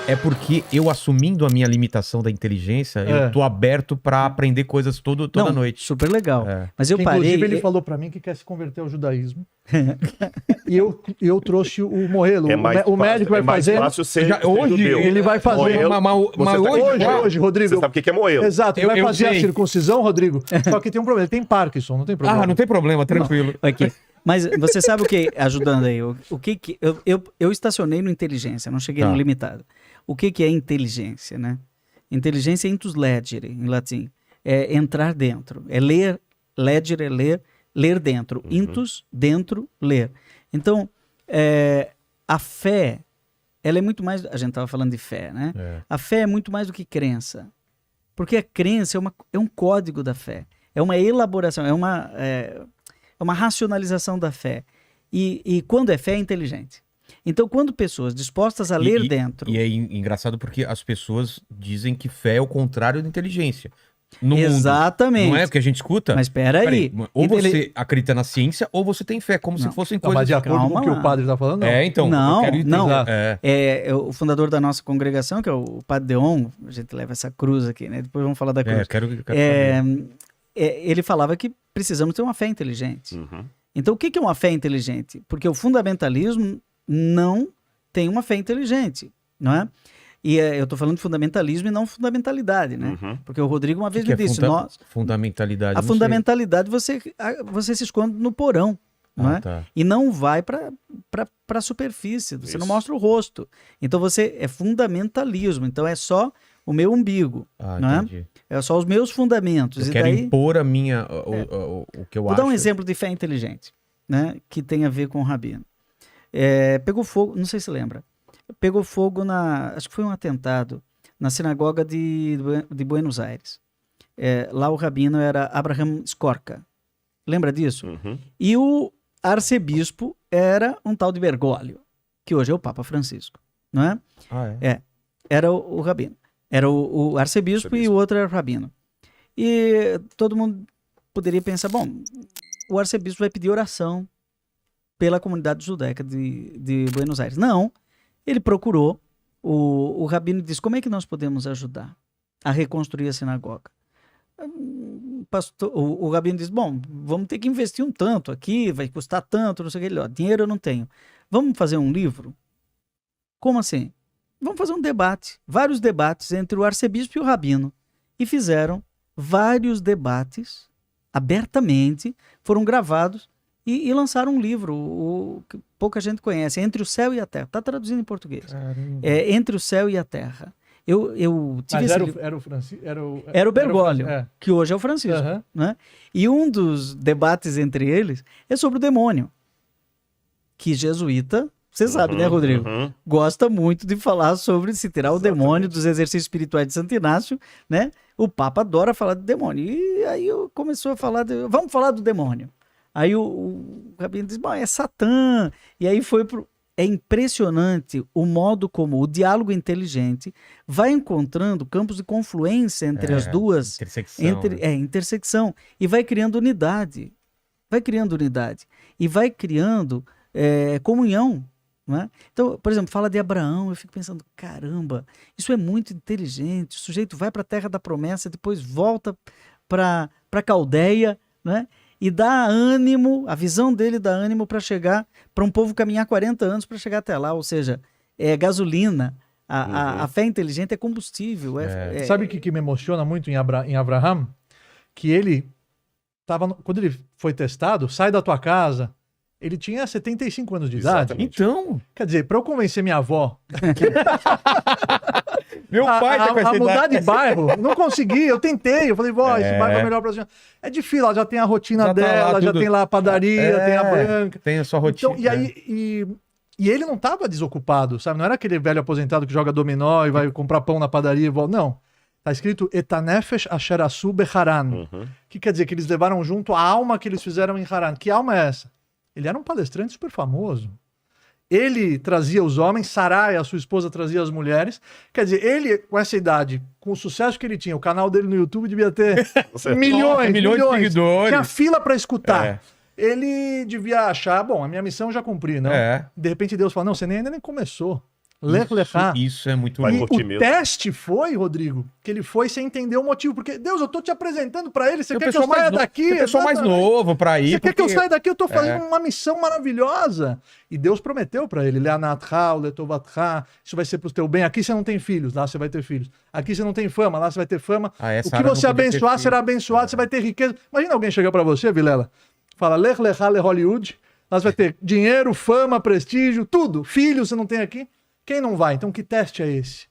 É porque eu, assumindo a minha limitação da inteligência, eu tô aberto pra aprender coisas toda noite. Super legal. Mas eu Inclusive, parei... ele falou pra mim que quer se converter ao judaísmo. E eu trouxe o Morelo. O médico vai fazer. É mais fácil ser hoje judeu. Ele vai fazer. Hoje, Rodrigo. Você sabe o que é moelo? Exato, ele vai fazer a sei. circuncisão, Rodrigo. Só que tem um problema. Ele tem Parkinson, não tem problema. Ah, não tem problema, tranquilo. Aqui. Mas você sabe o que, ajudando aí, o que eu estacionei no inteligência, não cheguei no limitado. O que é inteligência, né? Inteligência é intus legere, em latim. É entrar dentro. É ler, legere é ler dentro. Intus, dentro, ler. Então, a fé, ela é muito mais... A gente estava falando de fé, né? A fé é muito mais do que crença. Porque a crença é um código da fé. É uma elaboração, é uma racionalização da fé. E quando é fé, é inteligente. Então, quando pessoas dispostas a ler dentro... E é engraçado porque as pessoas dizem que fé é o contrário da inteligência. No Exatamente. Mundo. Não é o que a gente escuta? Mas espera aí. Ou você acredita na ciência, ou você tem fé, como se fossem coisas... Mas de acordo com o que o padre está falando, não. Então. Não. O o fundador da nossa congregação, que é o Padre Deon, a gente leva essa cruz aqui, né? Depois vamos falar da cruz. Quero saber. Ele falava que precisamos ter uma fé inteligente. Então, o que é uma fé inteligente? Porque o fundamentalismo não tem uma fé inteligente, não é? E eu estou falando de fundamentalismo e não fundamentalidade, né? Porque o Rodrigo uma vez me disse... Fundamentalidade. A fundamentalidade você se esconde no porão, não é? Tá. E não vai para a superfície, você não mostra o rosto. Então é fundamentalismo, então é só o meu umbigo, não entendi. é só os meus fundamentos. Eu quero impor a minha, o que eu acho. Vou dar um exemplo de fé inteligente, né? Que tem a ver com o Rabino. Pegou fogo, não sei se lembra, pegou fogo acho que foi um atentado, na sinagoga de Buenos Aires. Lá o Rabino era Abraham Skorka. Lembra disso? E o arcebispo era um tal de Bergoglio, que hoje é o Papa Francisco, não é? Era o Rabino. Era o arcebispo e o outro era o Rabino. E todo mundo poderia pensar, bom, o arcebispo vai pedir oração pela comunidade judaica de Buenos Aires. Não, ele procurou, o Rabino disse, como é que nós podemos ajudar a reconstruir a sinagoga? O Rabino disse, bom, vamos ter que investir um tanto aqui, vai custar tanto, não sei o que. Dinheiro eu não tenho. Vamos fazer um livro? Como assim? Vamos fazer um debate, vários debates entre o arcebispo e o Rabino. E fizeram vários debates, abertamente, foram gravados e lançaram um livro, que pouca gente conhece, Entre o Céu e a Terra. Está traduzindo em português. Entre o Céu e a Terra. Eu tive Mas esse era o Bergoglio, que hoje é o Francisco. Né? E um dos debates entre eles é sobre o demônio. Que jesuíta, você sabe, né, Rodrigo? Gosta muito de falar sobre se tirar o demônio dos exercícios espirituais de Santo Inácio, né? O Papa adora falar de demônio. E aí começou a falar, vamos falar do demônio. Aí o Rabino diz, bom, é Satã. E aí foi pro... É impressionante o modo como o diálogo inteligente vai encontrando campos de confluência entre as duas. Intersecção. E vai criando unidade. E vai criando comunhão. Não é? Então, por exemplo, fala de Abraão, eu fico pensando, caramba, isso é muito inteligente. O sujeito vai para a terra da promessa, depois volta para a Caldeia, né? E dá ânimo, a visão dele dá ânimo para chegar, para um povo caminhar 40 anos para chegar até lá, ou seja, é gasolina, a fé inteligente é combustível. Sabe o que me emociona muito em Abraham? Que ele, quando ele foi testado, sai da tua casa, ele tinha 75 anos de idade. Então, quer dizer, para eu convencer minha avó... Meu pai tá com essa mudar idade. de bairro, não consegui, eu tentei, eu falei, vó, esse bairro é melhor pra senhora. É difícil, ela já tem a rotina dela, já tem lá a padaria, tem a banca. Tem a sua rotina. Então, e ele não estava desocupado, sabe? Não era aquele velho aposentado que joga dominó e vai comprar pão na padaria e volta. Não. Tá escrito Etanefesh Asher Asu Beharan. Que quer dizer que eles levaram junto a alma que eles fizeram em Haran. Que alma é essa? Ele era um palestrante super famoso. Ele trazia os homens, Sarai, a sua esposa, trazia as mulheres. Quer dizer, ele, com essa idade, com o sucesso que ele tinha, o canal dele no YouTube devia ter milhões de seguidores. Tinha fila para escutar. Ele devia achar, bom, a minha missão eu já cumpri, não? De repente Deus fala, não, você ainda nem começou. Lech Lechá. Isso é muito E o teste foi, Rodrigo, que ele foi sem entender o motivo. Porque, Deus, eu tô te apresentando pra ele, você quer que eu saia daqui? Tem pessoa mais novo pra ir. Você quer que eu saia daqui? Eu tô fazendo uma missão maravilhosa. E Deus prometeu pra ele, Leanatcha, Letovatcha, isso vai ser pro teu bem. Aqui você não tem filhos, lá você vai ter filhos. Aqui você não tem fama, lá você vai ter fama. O que você abençoar será abençoado, você vai ter riqueza. Imagina alguém chegar pra você, Vilela, fala, Lech Lechá le Hollywood, lá você vai ter dinheiro, fama, prestígio, tudo. Filhos você não tem aqui. Quem não vai? Então que teste é esse?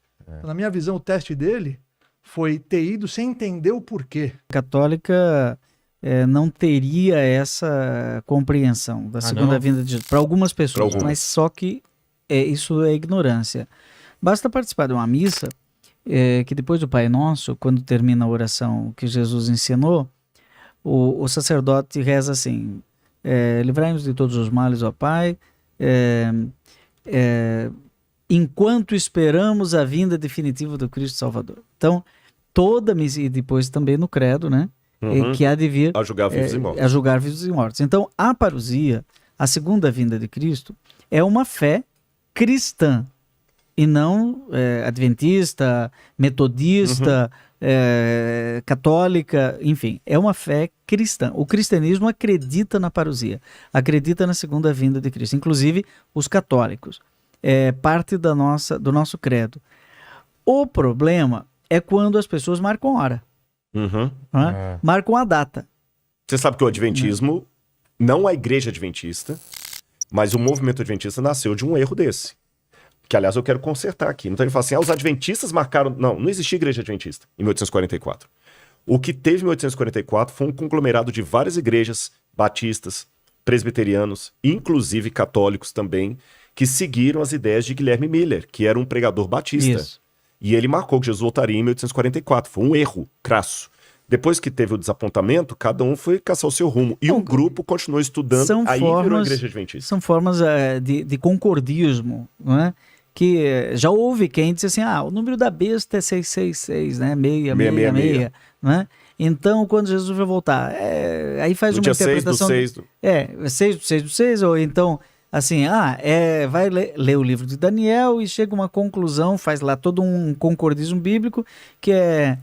Na minha visão, o teste dele foi ter ido sem entender o porquê. A católica não teria essa compreensão da segunda vinda de Jesus. Para algumas pessoas, mas só que isso é ignorância. Basta participar de uma missa que depois do Pai Nosso, quando termina a oração que Jesus ensinou, o sacerdote reza assim, livrai-nos de todos os males, ó Pai, enquanto esperamos a vinda definitiva do Cristo Salvador. Então, toda missa, e depois também no credo, né? Que há de vir a julgar vivos e mortos. A julgar vivos e mortos. Então, a parousia, a segunda vinda de Cristo, é uma fé cristã, e não adventista, metodista, católica, enfim, é uma fé cristã. O cristianismo acredita na parousia, acredita na segunda vinda de Cristo, inclusive os católicos. É parte do nosso credo. O problema é quando as pessoas marcam hora. Marcam a data. Você sabe que o adventismo, não a igreja adventista, mas o movimento adventista nasceu de um erro desse. Que, aliás, eu quero consertar aqui. Então ele fala assim, os adventistas marcaram... Não existia igreja adventista em 1844. O que teve em 1844 foi um conglomerado de várias igrejas batistas, presbiterianos, inclusive católicos também, que seguiram as ideias de Guilherme Miller, que era um pregador batista. Isso. E ele marcou que Jesus voltaria em 1844. Foi um erro crasso. Depois que teve o desapontamento, cada um foi caçar o seu rumo. E um grupo continuou estudando, aí virou a igreja adventista. São formas de concordismo, não é? Que já houve quem disse assim, o número da besta é 666, né? 666, né? Então, quando Jesus vai voltar, aí faz uma interpretação... 6 do 6 do 6, ou então... Assim, vai ler o livro de Daniel e chega a uma conclusão, faz lá todo um concordismo bíblico, que é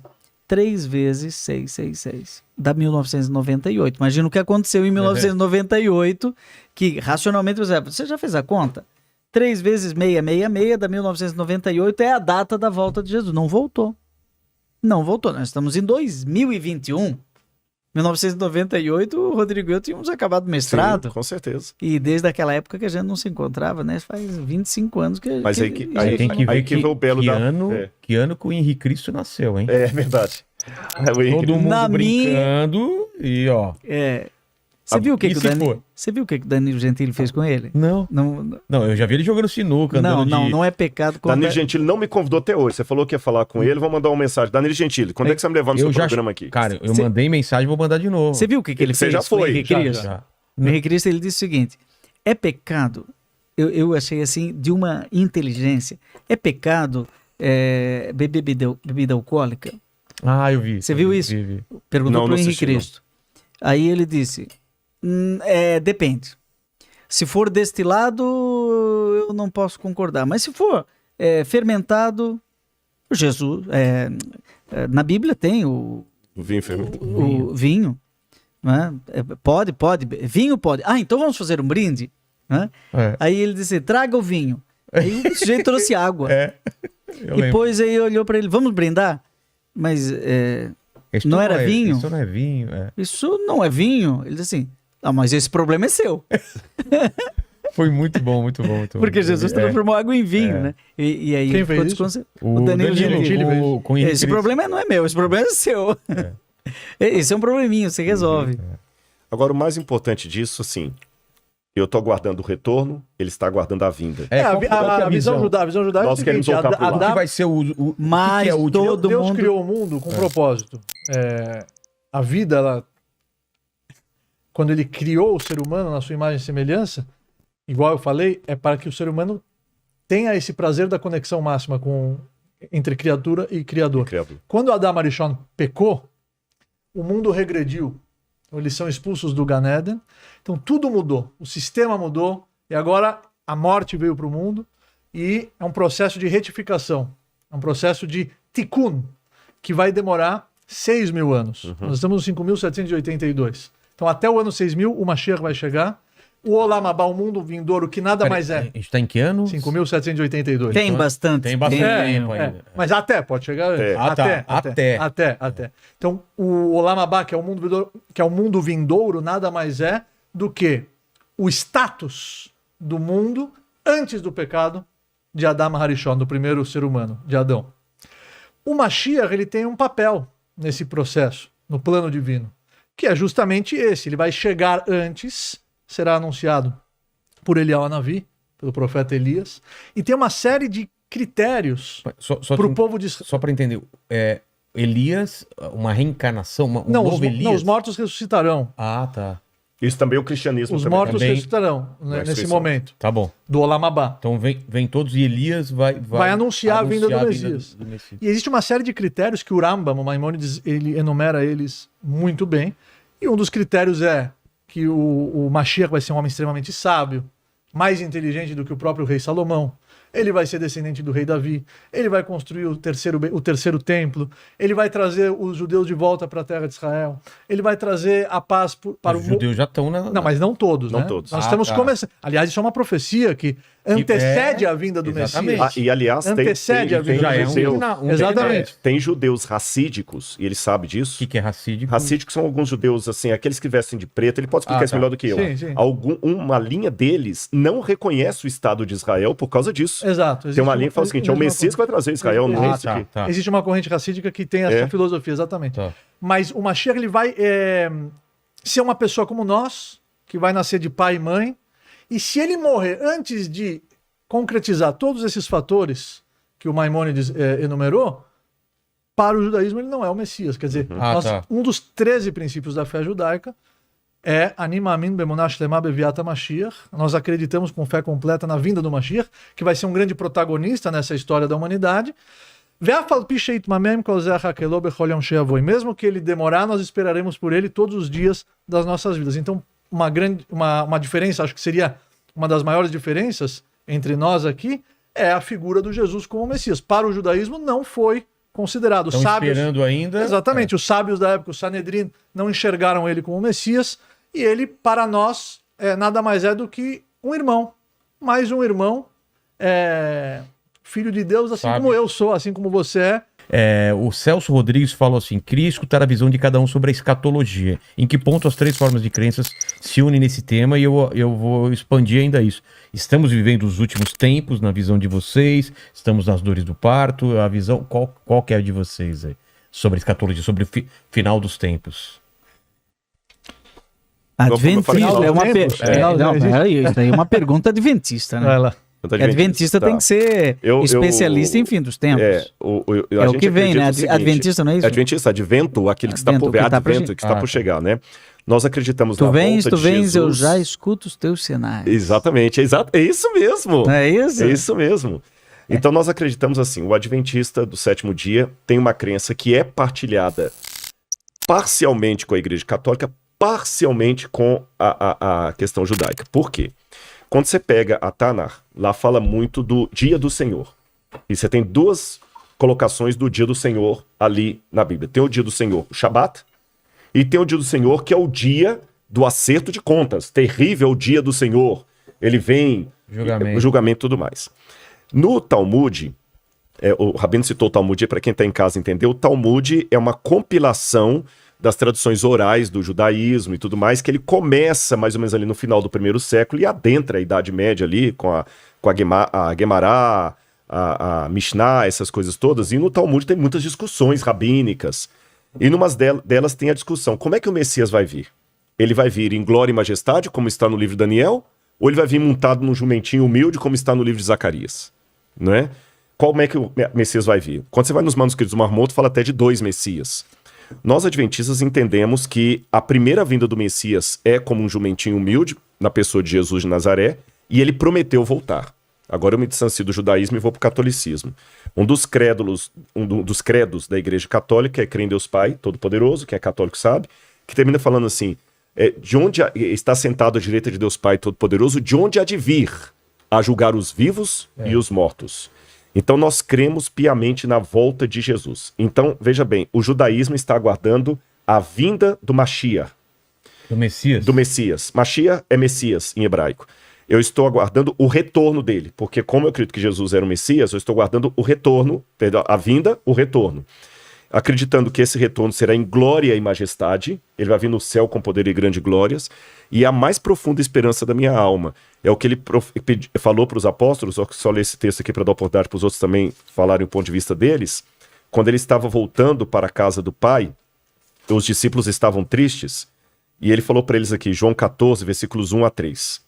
3 vezes 666, dá 1998. Imagina o que aconteceu em 1998, que racionalmente, você já fez a conta? 3 vezes 666 dá 1998, é a data da volta de Jesus. Não voltou. Nós estamos em 2021. 1998, o Rodrigo e eu tínhamos acabado o mestrado. Sim, com certeza. E desde aquela época que a gente não se encontrava, né? Faz 25 anos que... Mas aí tem que ver que o belo que ano que o Henrique Cristo nasceu, hein? É verdade. Todo mundo brincando e ó... Você viu o que o Danilo Gentili fez com ele? Não, eu já vi ele jogando sinuca. Não é pecado. Danilo Gentili não me convidou até hoje. Você falou que ia falar com ele, vou mandar uma mensagem. Danilo Gentili, quando é que você vai me levar no seu programa aqui? Cara, eu mandei mensagem, vou mandar de novo. Você viu o que ele fez? Você já foi. O Henrique Cristo? O Henrique Cristo, ele disse o seguinte, é pecado, eu achei assim, de uma inteligência, é pecado beber bebida alcoólica? Eu vi. Você viu isso? Vi. Perguntou pro Henrique Cristo. Aí ele disse... depende. Se for destilado, eu não posso concordar. Mas se for fermentado, Jesus, na Bíblia tem o vinho fermentado. O vinho, né? Pode. Vinho pode. Então vamos fazer um brinde. Né? Aí ele disse, traga o vinho. Aí o sujeito trouxe água. Depois aí olhou para ele, vamos brindar? Mas não era vinho? Isso não é vinho. Isso não é vinho. Ele disse assim, mas esse problema é seu. Foi muito bom. Porque Jesus transformou água em vinho, né? E aí quem fez isso? O Danilo Gentili. Esse problema não é meu, esse problema é seu. Esse é um probleminha, você resolve. Agora, o mais importante disso, assim, eu estou aguardando o retorno, ele está aguardando a vinda. A visão judaica é nós queremos voltar para lá. O que vai ser mas que é todo Deus mundo... criou o mundo com propósito. A vida, ela... Quando ele criou o ser humano na sua imagem e semelhança, igual eu falei, é para que o ser humano tenha esse prazer da conexão máxima entre criatura e criador. Quando Adão Arishon pecou, o mundo regrediu. Eles são expulsos do Gan Eden. Então tudo mudou. O sistema mudou. E agora a morte veio para o mundo. e é um processo de retificação, é um processo de tikkun, que vai demorar 6.000 anos. Nós estamos no 5.782. Então até o ano 6.000 o Mashiach vai chegar. O Olam Abá, o mundo vindouro, que nada mais é. A gente está em que ano? 5.782. Tem bastante. Tem bastante tempo ainda. Mas até, pode chegar antes. Até. Então, o Olam Abá, que é o mundo vindouro, nada mais é do que o status do mundo antes do pecado de Adam Harishon, do primeiro ser humano, de Adão. O Mashiach, ele tem um papel nesse processo, no plano divino, que é justamente esse. Ele vai chegar antes, será anunciado por Eliyahu Hanavi, pelo profeta Elias, e tem uma série de critérios para o povo de Israel. Só para entender, Elias, uma reencarnação, novo Elias? Não, os mortos ressuscitarão. Ah, tá. Isso também é o cristianismo. Os mortos ressuscitarão nesse momento. Tá bom. Do Olam Abá. Então vem todos e Elias vai anunciar a vinda do Messias. E existe uma série de critérios que o Rambam, o Maimônides, ele enumera eles muito bem. E um dos critérios é que o Mashiach vai ser um homem extremamente sábio, mais inteligente do que o próprio rei Salomão. Ele vai ser descendente do rei Davi. Ele vai construir o terceiro templo. Ele vai trazer os judeus de volta para a terra de Israel. Ele vai trazer a paz para os judeus já estão na... Não, mas não todos, não né? Todos. Nós estamos começando. Aliás, isso é uma profecia que antecede a vinda do Messias. E aliás, antecede a vinda do Messias. Exatamente. Tem judeus racídicos, e ele sabe disso. O que é racídico? Racídicos são alguns judeus, assim, aqueles que vestem de preto. Ele pode explicar isso melhor do que eu. Sim. Uma linha deles não reconhece o Estado de Israel por causa disso. Exato. Tem uma linha que fala o seguinte, é o Messias que vai trazer Israel. Tá. Existe uma corrente racídica que tem essa filosofia, exatamente. Tá. Mas o Mashiach, ele vai ser uma pessoa como nós, que vai nascer de pai e mãe, e se ele morrer antes de concretizar todos esses fatores que o Maimônides enumerou, para o judaísmo ele não é o Messias. Quer dizer, um dos 13 princípios da fé judaica é Anima Amin Bemonash Lema Beviata Mashiach. Nós acreditamos com fé completa na vinda do Mashiach, que vai ser um grande protagonista nessa história da humanidade. Mesmo que ele demorar, nós esperaremos por ele todos os dias das nossas vidas. Então, uma diferença, acho que seria uma das maiores diferenças entre nós aqui, é a figura do Jesus como Messias. Para o judaísmo não foi considerado. Estão esperando ainda. Exatamente. Os sábios da época, o Sanedrin, não enxergaram ele como Messias. E ele, para nós, nada mais é do que um irmão. Mais um irmão, filho de Deus, assim como eu sou, assim como você é. O Celso Rodrigues falou assim: queria escutar a visão de cada um sobre a escatologia. Em que ponto as 3 formas de crenças se unem nesse tema? E eu vou expandir ainda isso. Estamos vivendo os últimos tempos na visão de vocês, estamos nas dores do parto. A visão, qual que é a de vocês aí? Sobre a escatologia, sobre o final dos tempos. Adventista é uma pergunta adventista, né? Adventista tem que ser especialista em fim dos tempos. É o que vem, né? Adventista, não é isso? Adventista, advento, aquele que está por vir, advento, que está por chegar, né? Nós acreditamos na volta de Jesus. Tu vens, eu já escuto os teus sinais. Exatamente, é isso mesmo. É isso? É isso mesmo. Então nós acreditamos assim, o adventista do 7º dia tem uma crença que é partilhada parcialmente com a Igreja Católica, parcialmente com a questão judaica. Por quê? Quando você pega a Tanar, lá fala muito do dia do Senhor. E você tem 2 colocações do dia do Senhor ali na Bíblia. Tem o dia do Senhor, o Shabat, e tem o dia do Senhor, que é o dia do acerto de contas. Terrível o dia do Senhor. Ele vem, julgamento e tudo mais. No Talmud, o Rabino citou o Talmud, para quem está em casa entender, o Talmud é uma compilação das traduções orais do judaísmo e tudo mais, que ele começa mais ou menos ali no final do 1º século e adentra a Idade Média ali, com a Gemara, a Mishnah, essas coisas todas, e no Talmud tem muitas discussões rabínicas, e numas delas tem a discussão, como é que o Messias vai vir? Ele vai vir em glória e majestade, como está no livro de Daniel, ou ele vai vir montado num jumentinho humilde, como está no livro de Zacarias? Não é? Como é que o Messias vai vir? Quando você vai nos manuscritos do Mar Morto, fala até de 2 Messias. Nós, adventistas, entendemos que a primeira vinda do Messias é como um jumentinho humilde, na pessoa de Jesus de Nazaré, e ele prometeu voltar. Agora eu me distancio do judaísmo e vou para o catolicismo. Um dos credos da Igreja Católica é crer em Deus Pai Todo-Poderoso, quem é católico sabe, que termina falando assim, de onde está sentado à direita de Deus Pai Todo-Poderoso, de onde há de vir a julgar os vivos e os mortos. Então nós cremos piamente na volta de Jesus. Então, veja bem, o judaísmo está aguardando a vinda do Mashiach. Do Messias. Do Messias. Mashiach é Messias em hebraico. Eu estou aguardando o retorno dele, porque como eu acredito que Jesus era o Messias, eu estou aguardando o retorno, perdão, a vinda, o retorno. Acreditando que esse retorno será em glória e majestade, ele vai vir no céu com poder e grande glórias, e a mais profunda esperança da minha alma é o que ele falou para os apóstolos, só ler esse texto aqui para dar oportunidade para os outros também falarem o ponto de vista deles, quando ele estava voltando para a casa do Pai, os discípulos estavam tristes, e ele falou para eles aqui, João 14, versículos 1 a 3,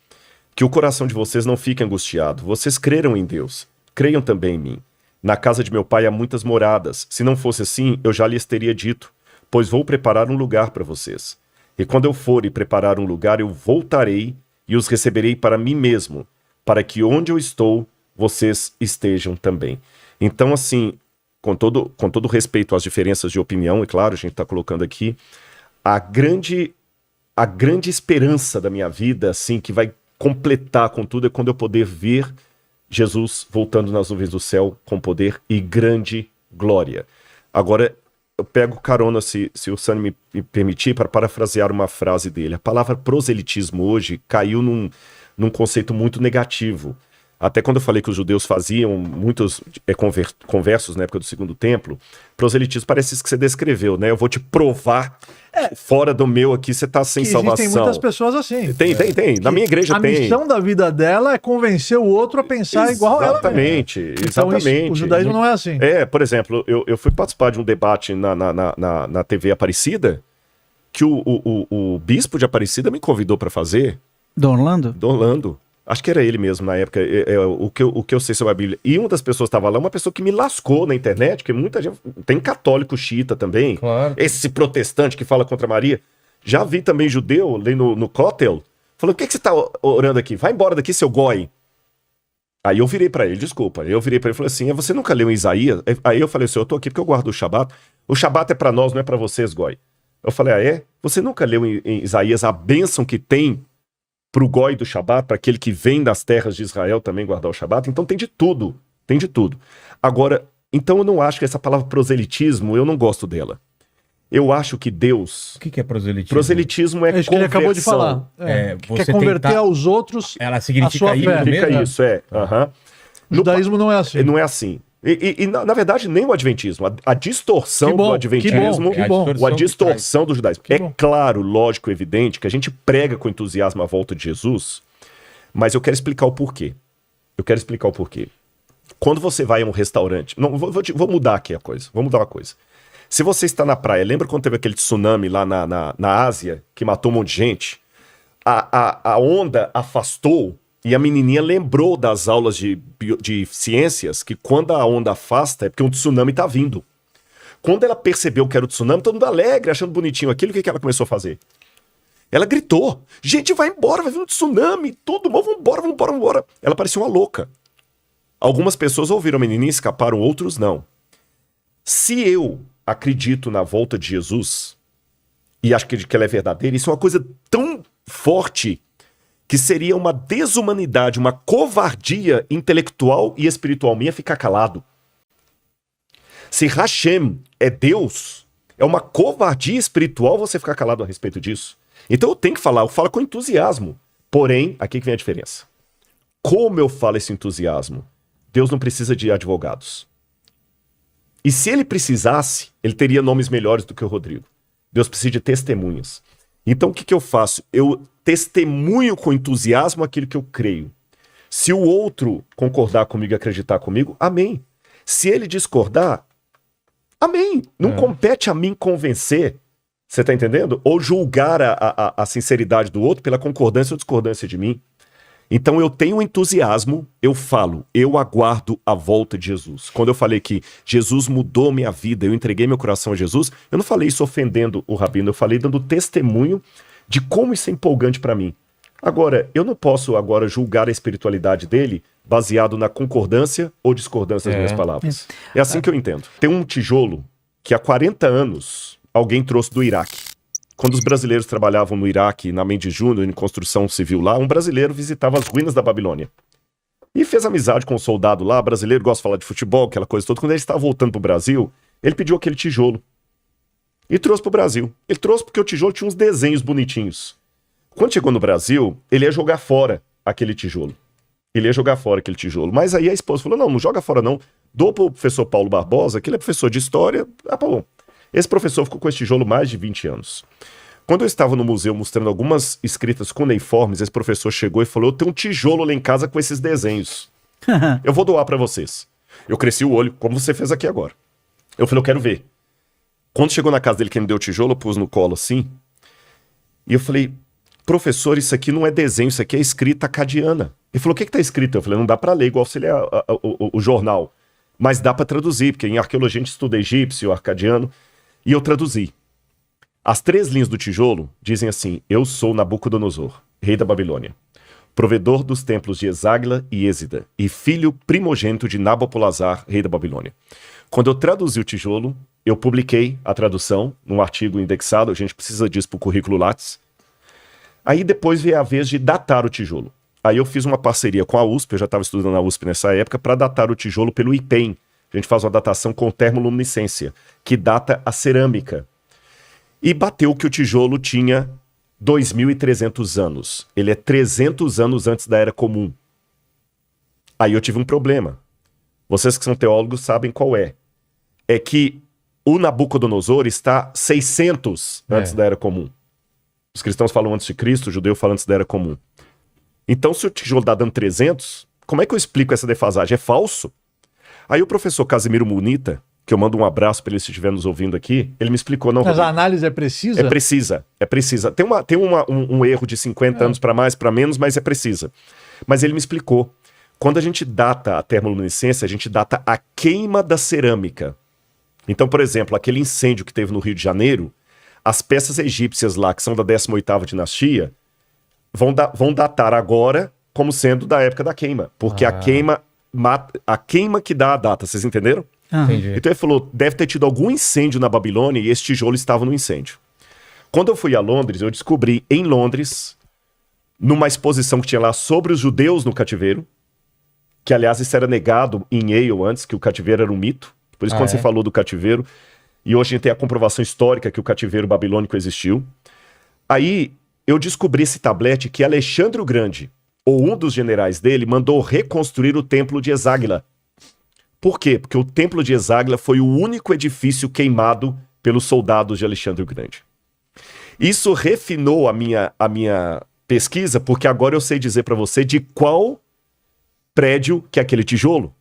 que o coração de vocês não fique angustiado, vocês creram em Deus, creiam também em mim. Na casa de meu pai há muitas moradas. Se não fosse assim, eu já lhes teria dito, pois vou preparar um lugar para vocês. E quando eu for e preparar um lugar, eu voltarei e os receberei para mim mesmo, para que onde eu estou, vocês estejam também. Então, assim, com todo respeito às diferenças de opinião, e claro, a gente está colocando aqui, a grande esperança da minha vida, assim, que vai completar com tudo, é quando eu poder ver Jesus voltando nas nuvens do céu com poder e grande glória. Agora, eu pego carona, se o Sani me permitir, para parafrasear uma frase dele. A palavra proselitismo hoje caiu num conceito muito negativo. Até quando eu falei que os judeus faziam muitos conversos na época do Segundo Templo, proselitismo parece isso que você descreveu, né? Eu vou te provar, fora do meu aqui você tá sem salvação. Existem muitas pessoas assim. Tem. Na minha igreja tem. A missão da vida dela é convencer o outro a pensar igual ela. Exatamente. Então, o judaísmo não é assim. Por exemplo, eu fui participar de um debate na TV Aparecida, que o bispo de Aparecida me convidou para fazer. Do Orlando? Do Orlando. Acho que era ele mesmo na época, o que eu sei sobre a Bíblia. E uma das pessoas estava lá, uma pessoa que me lascou na internet, porque muita gente, tem católico xiita também, claro. Esse protestante que fala contra Maria. Já vi também judeu, ali no Kotel, falando, o que você está orando aqui? Vai embora daqui, seu goi. Aí eu virei para ele, desculpa, eu virei para ele e falei assim, você nunca leu em Isaías? Aí eu falei assim, eu tô aqui porque eu guardo o Shabat. O Shabat é para nós, não é para vocês, goi. Eu falei, Você nunca leu em Isaías a bênção que tem para o goi do Shabat, para aquele que vem das terras de Israel também guardar o Shabat? Então tem de tudo. Agora, então eu não acho que essa palavra proselitismo, eu não gosto dela. Eu acho que Deus... O que é proselitismo? Proselitismo é isso que ele acabou de falar. Você quer converter aos outros. Ela significa a sua fé. Significa isso, O judaísmo não é assim. Não é assim. E na verdade, nem o adventismo. A distorção do adventismo, a distorção do judaísmo. Claro, lógico, evidente que a gente prega com entusiasmo a volta de Jesus, mas eu quero explicar o porquê. Quando você vai a um restaurante... Não, vou mudar aqui a coisa. Vou mudar uma coisa. Se você está na praia, lembra quando teve aquele tsunami lá na Ásia, que matou um monte de gente? A onda afastou... E a menininha lembrou das aulas de ciências que quando a onda afasta é porque um tsunami tá vindo. Quando ela percebeu que era o tsunami, todo mundo alegre, achando bonitinho aquilo, o que ela começou a fazer? Ela gritou, gente, vai embora, vai vir um tsunami, todo mundo, vambora. Ela parecia uma louca. Algumas pessoas ouviram a menininha e escaparam, outros não. Se eu acredito na volta de Jesus, e acho que ela é verdadeira, isso é uma coisa tão forte que seria uma desumanidade, uma covardia intelectual e espiritual minha ficar calado. Se Hashem é Deus, é uma covardia espiritual você ficar calado a respeito disso. Então eu tenho que falar, eu falo com entusiasmo. Porém, aqui que vem a diferença. Como eu falo esse entusiasmo? Deus não precisa de advogados. E se ele precisasse, ele teria nomes melhores do que o Rodrigo. Deus precisa de testemunhas. Então o que eu faço? Eu testemunho com entusiasmo aquilo que eu creio. Se o outro concordar comigo e acreditar comigo, amém. Se ele discordar, amém. Não compete a mim convencer, você tá entendendo? Ou julgar a sinceridade do outro pela concordância ou discordância de mim. Então eu tenho entusiasmo, eu falo, eu aguardo a volta de Jesus. Quando eu falei que Jesus mudou minha vida, eu entreguei meu coração a Jesus, eu não falei isso ofendendo o Rabino, eu falei dando testemunho de como isso é empolgante para mim. Agora, eu não posso agora julgar a espiritualidade dele baseado na concordância ou discordância das minhas palavras. É assim que eu entendo. Tem um tijolo que há 40 anos alguém trouxe do Iraque. Quando os brasileiros trabalhavam no Iraque, na Mendes Júnior, em construção civil lá, um brasileiro visitava as ruínas da Babilônia. E fez amizade com um soldado lá, brasileiro, gosta de falar de futebol, aquela coisa toda. Quando ele estava voltando pro Brasil, ele pediu aquele tijolo. E trouxe pro Brasil. Ele trouxe porque o tijolo tinha uns desenhos bonitinhos. Quando chegou no Brasil, ele ia jogar fora aquele tijolo. Mas aí a esposa falou, não joga fora não. Dou pro professor Paulo Barbosa, que ele é professor de história. Ah, bom. Esse professor ficou com esse tijolo mais de 20 anos. Quando eu estava no museu mostrando algumas escritas cuneiformes, esse professor chegou e falou, eu tenho um tijolo lá em casa com esses desenhos. Eu vou doar para vocês. Eu cresci o olho, como você fez aqui agora. Eu falei, eu quero ver. Quando chegou na casa dele, que ele me deu o tijolo, eu pus no colo assim. E eu falei, professor, isso aqui não é desenho, isso aqui é escrita acadiana. Ele falou, o que tá escrito? Eu falei, não dá para ler igual se ele é o jornal. Mas dá para traduzir, porque em arqueologia a gente estuda egípcio, arcadiano. E eu traduzi. As 3 linhas do tijolo dizem assim, eu sou Nabucodonosor, rei da Babilônia, provedor dos templos de Eságila e Êsida, e filho primogênito de Nabopolassar, rei da Babilônia. Quando eu traduzi o tijolo, eu publiquei a tradução num artigo indexado, a gente precisa disso para o currículo Lattes. Aí depois veio a vez de datar o tijolo. Aí eu fiz uma parceria com a USP, eu já estava estudando na USP nessa época, para datar o tijolo pelo IPEM. A gente faz uma datação com termoluminescência, que data a cerâmica. E bateu que o tijolo tinha 2.300 anos. Ele é 300 anos antes da Era Comum. Aí eu tive um problema. Vocês que são teólogos sabem qual é. É que o Nabucodonosor está 600 antes da Era Comum. Os cristãos falam antes de Cristo, o judeu fala antes da Era Comum. Então, se o tijolo está dando 300, como é que eu explico essa defasagem? É falso? Aí o professor Casimiro Munita, que eu mando um abraço para ele se estiver nos ouvindo aqui, ele me explicou... Não, mas a análise é precisa? É precisa. Tem um erro de 50 anos para mais, para menos, mas é precisa. Mas ele me explicou. Quando a gente data a termoluminescência, a gente data a queima da cerâmica. Então, por exemplo, aquele incêndio que teve no Rio de Janeiro, as peças egípcias lá, que são da 18ª dinastia, vão datar agora como sendo da época da queima. Porque a queima que dá a data, vocês entenderam? Entendi. Então ele falou, deve ter tido algum incêndio na Babilônia e esse tijolo estava no incêndio. Quando eu fui a Londres, eu descobri em Londres, numa exposição que tinha lá sobre os judeus no cativeiro, que aliás isso era negado em Yale antes, que o cativeiro era um mito. Por isso quando você falou do cativeiro, e hoje a gente tem a comprovação histórica que o cativeiro babilônico existiu. Aí eu descobri esse tablete que Alexandre o Grande, ou um dos generais dele, mandou reconstruir o templo de Eságila. Por quê? Porque o templo de Eságila foi o único edifício queimado pelos soldados de Alexandre o Grande. Isso refinou a minha pesquisa, porque agora eu sei dizer para você de qual prédio que é aquele tijolo.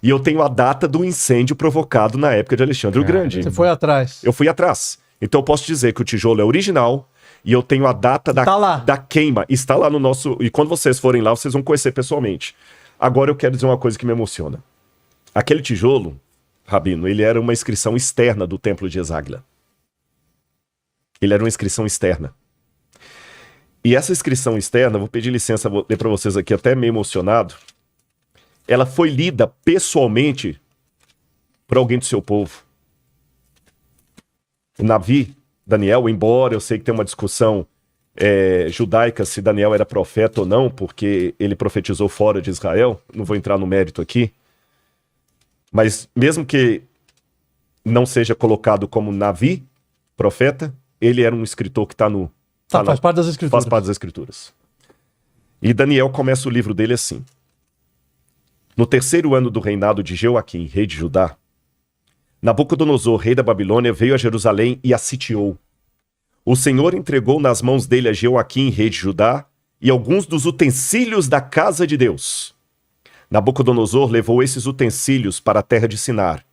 E eu tenho a data do incêndio provocado na época de Alexandre o Grande. Você foi atrás. Eu fui atrás. Então eu posso dizer que o tijolo é original e eu tenho a data da queima. Está lá no nosso... E quando vocês forem lá, vocês vão conhecer pessoalmente. Agora eu quero dizer uma coisa que me emociona. Aquele tijolo, Rabino, ele era uma inscrição externa do templo de Eságila. Ele era uma inscrição externa. E essa inscrição externa, vou pedir licença, vou ler para vocês aqui até meio emocionado. Ela foi lida pessoalmente por alguém do seu povo. O Navi, Daniel, embora eu sei que tem uma discussão judaica se Daniel era profeta ou não, porque ele profetizou fora de Israel, não vou entrar no mérito aqui, mas mesmo que não seja colocado como Navi, profeta, ele era um escritor que está no... faz parte das escrituras. Faz parte das escrituras. E Daniel começa o livro dele assim. No 3º ano do reinado de Jeoaquim, rei de Judá, Nabucodonosor, rei da Babilônia, veio a Jerusalém e a sitiou. O Senhor entregou nas mãos dele a Jeoaquim, rei de Judá, e alguns dos utensílios da casa de Deus. Nabucodonosor levou esses utensílios para a terra de Sinar,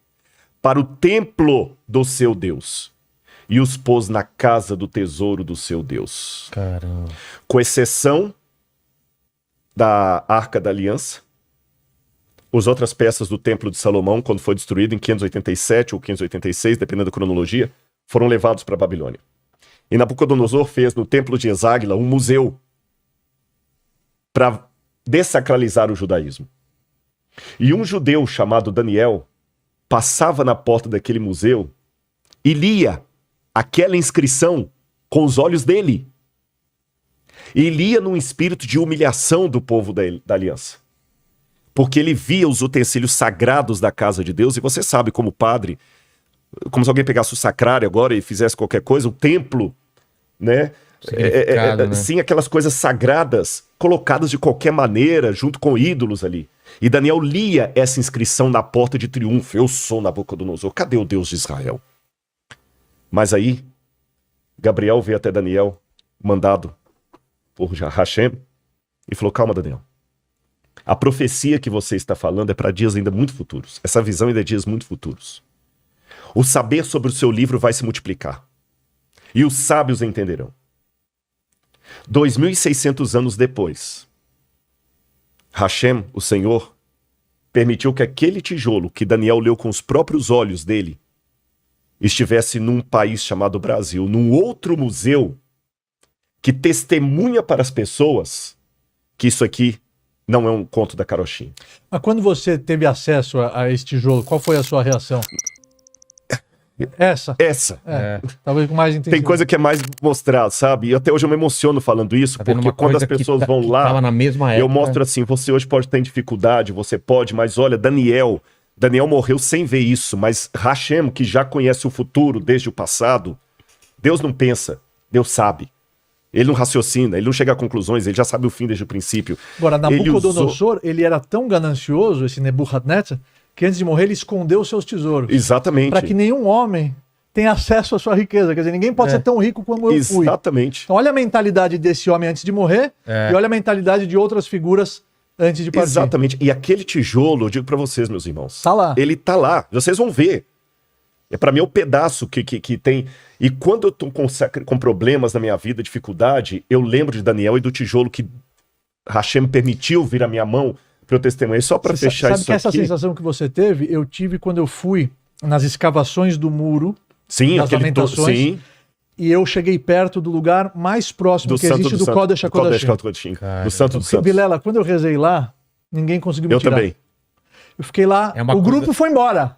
para o templo do seu Deus, e os pôs na casa do tesouro do seu Deus. Caramba. Com exceção da Arca da Aliança, as outras peças do Templo de Salomão, quando foi destruído em 587 ou 586, dependendo da cronologia, foram levados para a Babilônia. E Nabucodonosor fez no Templo de Eságila um museu para dessacralizar o judaísmo. E um judeu chamado Daniel passava na porta daquele museu e lia aquela inscrição com os olhos dele. E lia num espírito de humilhação do povo da aliança. Porque ele via os utensílios sagrados da casa de Deus, e você sabe, como padre, como se alguém pegasse o sacrário agora e fizesse qualquer coisa, o templo, né? Né? Sim, aquelas coisas sagradas colocadas de qualquer maneira, junto com ídolos ali. E Daniel lia essa inscrição na porta de triunfo: eu sou Nabucodonosor, cadê o Deus de Israel? Mas aí, Gabriel veio até Daniel, mandado por Hashem, e falou: calma, Daniel. A profecia que você está falando é para dias ainda muito futuros. Essa visão ainda é dias muito futuros. O saber sobre o seu livro vai se multiplicar. E os sábios entenderão. 2.600 anos depois, Hashem, o Senhor, permitiu que aquele tijolo que Daniel leu com os próprios olhos dele estivesse num país chamado Brasil, num outro museu que testemunha para as pessoas que isso aqui não é um conto da carochinha. Mas quando você teve acesso a esse tijolo, qual foi a sua reação? Essa? Talvez com mais intensidade. Tem coisa que é mais mostrado, sabe? E até hoje eu me emociono falando isso, porque quando as pessoas vão lá, na mesma época, eu mostro assim: você hoje pode ter dificuldade, você pode, mas olha, Daniel morreu sem ver isso, mas Hashem, que já conhece o futuro desde o passado, Deus não pensa, Deus sabe. Ele não raciocina, ele não chega a conclusões, ele já sabe o fim desde o princípio. Agora, Nabucodonosor, ele era tão ganancioso, esse Nebuchadnezzar, que antes de morrer ele escondeu seus tesouros. Exatamente. Para que nenhum homem tenha acesso à sua riqueza. Quer dizer, ninguém pode ser tão rico como eu fui. Exatamente. Então olha a mentalidade desse homem antes de morrer e olha a mentalidade de outras figuras antes de partir. Exatamente. E aquele tijolo, eu digo para vocês, meus irmãos. Tá lá. Ele tá lá. Vocês vão ver. Para mim é o pedaço que tem. E quando eu tô com problemas na minha vida, dificuldade, eu lembro de Daniel e do tijolo que Hashem permitiu vir à minha mão para eu testemunhar. Só para fechar isso aqui. Sabe que essa sensação que você teve, eu tive quando eu fui nas escavações do muro. Sim, das Lamentações. Sim. E eu cheguei perto do lugar mais próximo que existe do Kodesh HaKodashim. Do Santo dos Santos. Vilela, quando eu rezei lá, ninguém conseguiu me tirar. Eu também. Eu fiquei lá, grupo foi embora.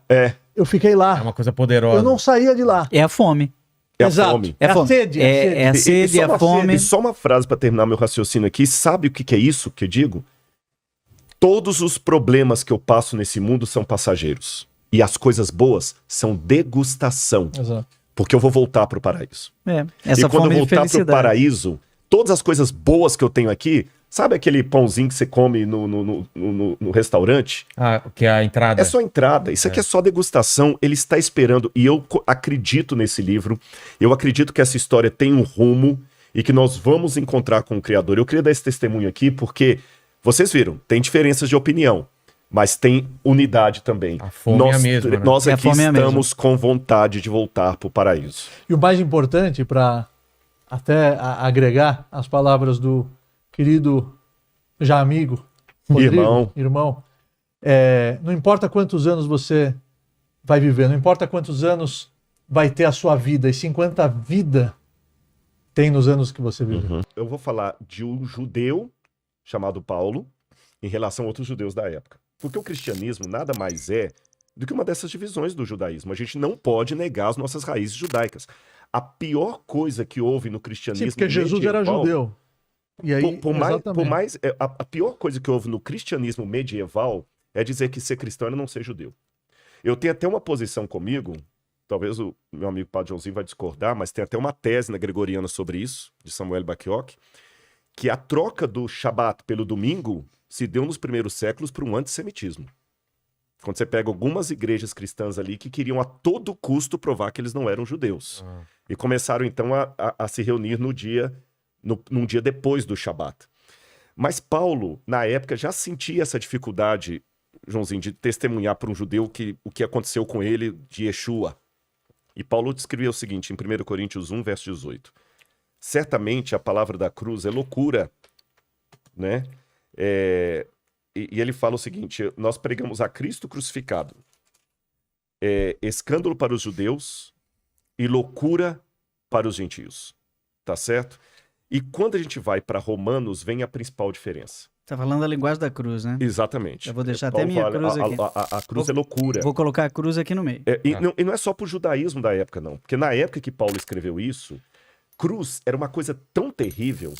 Eu fiquei lá. É uma coisa poderosa. Eu não saía de lá. É a fome. Exato. A fome. É a sede. É a sede, é a fome. E só uma frase para terminar meu raciocínio aqui. Sabe o que é isso que eu digo? Todos os problemas que eu passo nesse mundo são passageiros. E as coisas boas são degustação. Exato. Porque eu vou voltar para o paraíso. Essa e quando fome eu voltar para o paraíso, todas as coisas boas que eu tenho aqui, sabe aquele pãozinho que você come no restaurante? Que é a entrada. É só entrada. Isso aqui é só degustação. Ele está esperando. E eu acredito nesse livro. Eu acredito que essa história tem um rumo e que nós vamos encontrar com o Criador. Eu queria dar esse testemunho aqui porque vocês viram, tem diferenças de opinião, mas tem unidade também. A fome é a mesma, né? Nós aqui estamos com vontade de voltar para o paraíso. E o mais importante, para até agregar as palavras do querido já amigo, Rodrigo, irmão, não importa quantos anos você vai viver, não importa quantos anos vai ter a sua vida, e sim quanta vida tem nos anos que você vive. Eu vou falar de um judeu chamado Paulo em relação a outros judeus da época. Porque o cristianismo nada mais é do que uma dessas divisões do judaísmo. A gente não pode negar as nossas raízes judaicas. A pior coisa que houve no cristianismo... Sim, porque Jesus era judeu. E aí, a pior coisa que houve no cristianismo medieval é dizer que ser cristão era não ser judeu. Eu tenho até uma posição comigo, talvez o meu amigo Padre Joãozinho vai discordar, mas tem até uma tese na Gregoriana sobre isso, de Samuel Bakhioc, que a troca do Shabat pelo domingo se deu nos primeiros séculos por um antissemitismo. Quando você pega algumas igrejas cristãs ali que queriam a todo custo provar que eles não eram judeus. E começaram então a se reunir num dia depois do Shabat. Mas Paulo, na época, já sentia essa dificuldade, Joãozinho, de testemunhar para um judeu o que aconteceu com ele de Yeshua. E Paulo descreveu o seguinte, em 1 Coríntios 1, verso 18. Certamente a palavra da cruz é loucura, né? E ele fala o seguinte, nós pregamos a Cristo crucificado, escândalo para os judeus e loucura para os gentios, tá certo? E quando a gente vai para Romanos, vem a principal diferença. Tá falando a linguagem da cruz, né? Exatamente. Eu vou deixar até minha cruz aqui. A cruz é loucura. Vou colocar a cruz aqui no meio. E não é só pro judaísmo da época, não. Porque na época que Paulo escreveu isso, cruz era uma coisa tão terrível,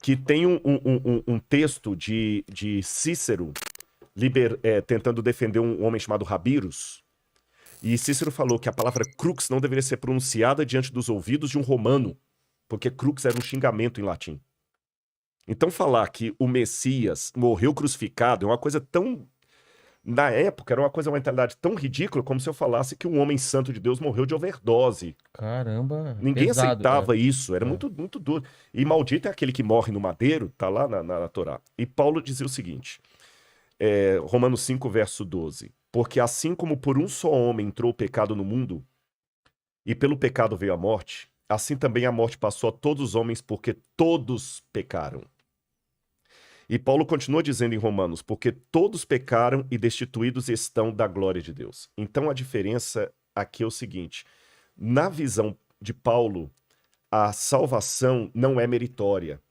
que tem um texto de Cícero tentando defender um homem chamado Rabirus. E Cícero falou que a palavra crux não deveria ser pronunciada diante dos ouvidos de um romano, porque crux era um xingamento em latim. Então falar que o Messias morreu crucificado é uma coisa tão... Na época, era uma mentalidade tão ridícula como se eu falasse que um homem santo de Deus morreu de overdose. Caramba. Ninguém aceitava isso, era muito, muito duro. E maldito é aquele que morre no madeiro, tá lá na Torá. E Paulo dizia o seguinte, Romanos 5, verso 12. Porque assim como por um só homem entrou o pecado no mundo, e pelo pecado veio a morte, assim também a morte passou a todos os homens, porque todos pecaram. E Paulo continua dizendo em Romanos, porque todos pecaram e destituídos estão da glória de Deus. Então a diferença aqui é o seguinte, na visão de Paulo, a salvação não é meritória.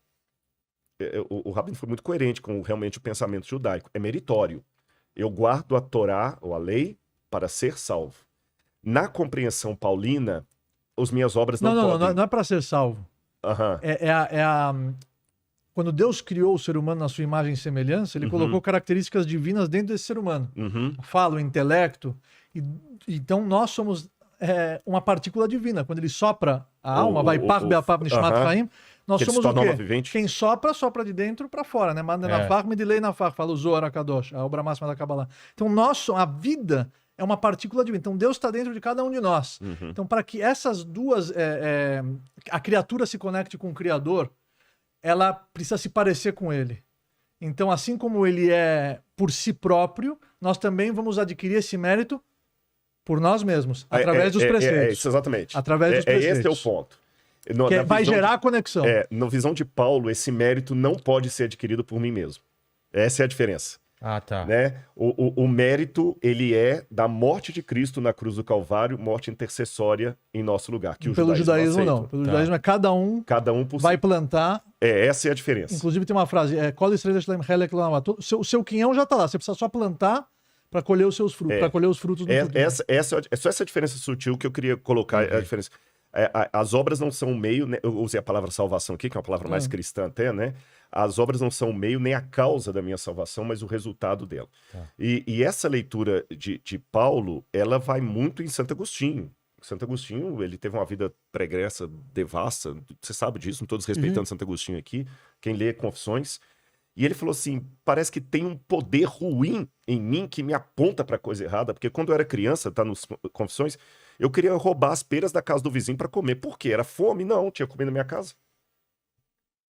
O Rabino foi muito coerente com realmente o pensamento judaico. É meritório. Eu guardo a Torá, ou a lei, para ser salvo. Na compreensão paulina, as minhas obras não podem... Não é para ser salvo. Uhum. Quando Deus criou o ser humano na sua imagem e semelhança, ele colocou características divinas dentro desse ser humano. Fala, o intelecto. Então nós somos uma partícula divina. Quando ele sopra a alma, vai par be'apap nishmat chaim, nós somos o quê? Quem sopra, sopra de dentro para fora, né? Manda na far, medilei na far, fala o Zohar HaKadosh, a obra máxima da Kabbalah. Então a vida é uma partícula divina. Então Deus está dentro de cada um de nós. Então para que essas duas, a criatura se conecte com o Criador, ela precisa se parecer com ele. Então, assim como ele é por si próprio, nós também vamos adquirir esse mérito por nós mesmos, através dos preceitos. Isso, exatamente. Através dos preceitos. Esse é o ponto. Vai gerar a conexão. Na visão de Paulo, esse mérito não pode ser adquirido por mim mesmo. Essa é a diferença. Ah, tá. Né? O mérito, ele é da morte de Cristo na cruz do Calvário, morte intercessória em nosso lugar. Que pelo judaísmo não. Pelo judaísmo é cada um por vai plantar. Essa é a diferença. Inclusive tem uma frase, o seu quinhão já está lá, você precisa só plantar para colher os seus frutos, para colher os frutos do fruto. É só essa diferença sutil que eu queria colocar, a diferença. As obras não são o meio, né? Eu usei a palavra salvação aqui, que é uma palavra mais cristã até, né? As obras não são o meio nem a causa da minha salvação, mas o resultado dela. Tá. E essa leitura de Paulo, ela vai muito em Santo Agostinho. Santo Agostinho, ele teve uma vida pregressa, devassa, você sabe disso, não estou desrespeitando Santo Agostinho aqui, quem lê Confissões. E ele falou assim, parece que tem um poder ruim em mim que me aponta para coisa errada, porque quando eu era criança, tá nos Confissões, eu queria roubar as peras da casa do vizinho para comer. Por quê? Era fome? Não, tinha comida na minha casa.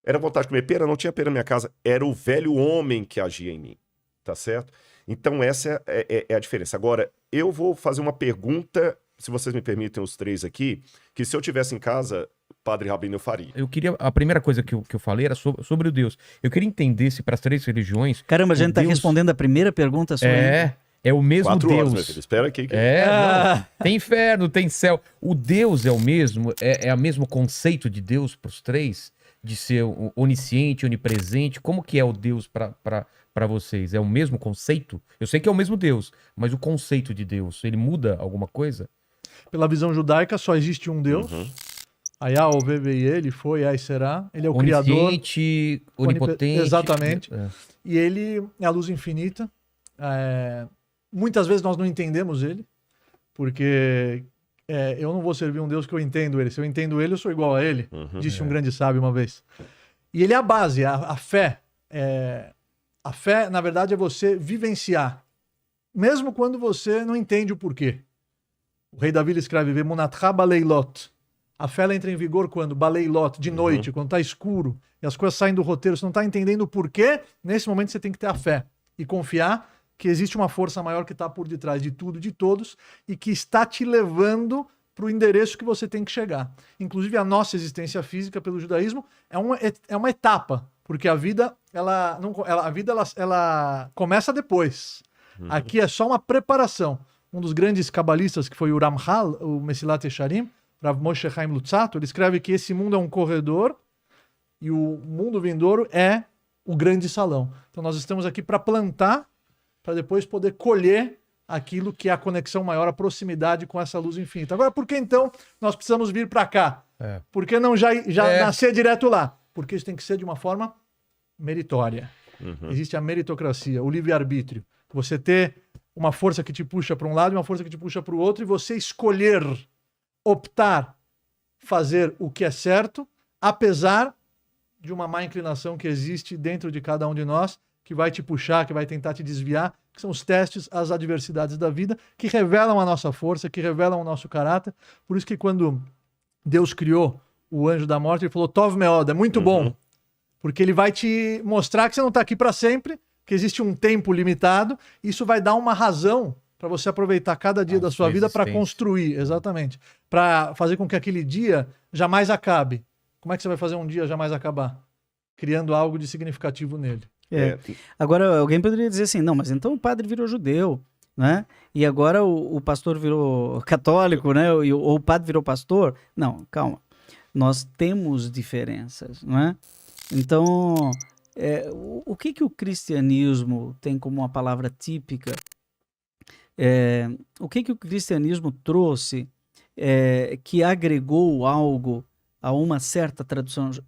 Era vontade de comer pera? Não tinha pera na minha casa. Era o velho homem que agia em mim, tá certo? Então essa é a diferença. Agora, eu vou fazer uma pergunta, se vocês me permitem os três aqui, que se eu tivesse em casa, Padre Rabino, eu faria. A primeira coisa que eu falei era sobre o Deus. Eu queria entender se para as três religiões... Caramba, a gente tá respondendo a primeira pergunta só. É o mesmo 4 Deus. horas, meu filho. Espera aqui. Não, tem inferno, tem céu. O Deus é o mesmo? É o mesmo conceito de Deus para os três? De ser onisciente, onipresente? Como que é o Deus para vocês? É o mesmo conceito? Eu sei que é o mesmo Deus, mas o conceito de Deus, ele muda alguma coisa? Pela visão judaica, só existe um Deus. Ayah, Oveve, ele foi, aí será. Ele é o Criador. Onisciente, onipotente. Exatamente. E ele é a luz infinita. Muitas vezes nós não entendemos ele, porque eu não vou servir um Deus que eu entendo ele. Se eu entendo ele, eu sou igual a ele, disse um grande sábio uma vez. E ele é a base, a fé. A fé, na verdade, é você vivenciar, mesmo quando você não entende o porquê. O rei Davi escreve, Vemunatcha baleilot. A fé ela entra em vigor quando? Baleilot, de noite, quando está escuro, e as coisas saem do roteiro, você não está entendendo o porquê, nesse momento você tem que ter a fé e confiar que existe uma força maior que está por detrás de tudo, de todos, e que está te levando para o endereço que você tem que chegar. Inclusive, a nossa existência física pelo judaísmo é uma etapa, porque a vida, ela começa depois. Aqui é só uma preparação. Um dos grandes cabalistas, que foi o Ramchal, o Mesilat Yesharim, Rav Moshe Chaim Luzzatto, ele escreve que esse mundo é um corredor e o mundo vindouro é o grande salão. Então nós estamos aqui para plantar, para depois poder colher aquilo que é a conexão maior, a proximidade com essa luz infinita. Agora, por que então nós precisamos vir para cá? Por que não já nascer direto lá? porque isso tem que ser de uma forma meritória. Existe a meritocracia, o livre-arbítrio. Você ter uma força que te puxa para um lado e uma força que te puxa para o outro, e você escolher, optar, fazer o que é certo, apesar de uma má inclinação que existe dentro de cada um de nós, que vai te puxar, que vai tentar te desviar, que são os testes, as adversidades da vida, que revelam a nossa força, que revelam o nosso caráter. Por isso que quando Deus criou o anjo da morte, ele falou, Tov Meod, é muito bom, porque ele vai te mostrar que você não está aqui para sempre, que existe um tempo limitado, e isso vai dar uma razão para você aproveitar cada dia da sua vida para construir, exatamente, para fazer com que aquele dia jamais acabe. Como é que você vai fazer um dia jamais acabar? Criando algo de significativo nele. Agora, alguém poderia dizer assim, não, mas então o padre virou judeu, né? E agora o pastor virou católico, né? Ou o padre virou pastor. Não, calma. Nós temos diferenças, não é? Então, o que o cristianismo tem como uma palavra típica? O que o cristianismo trouxe que agregou algo a uma certa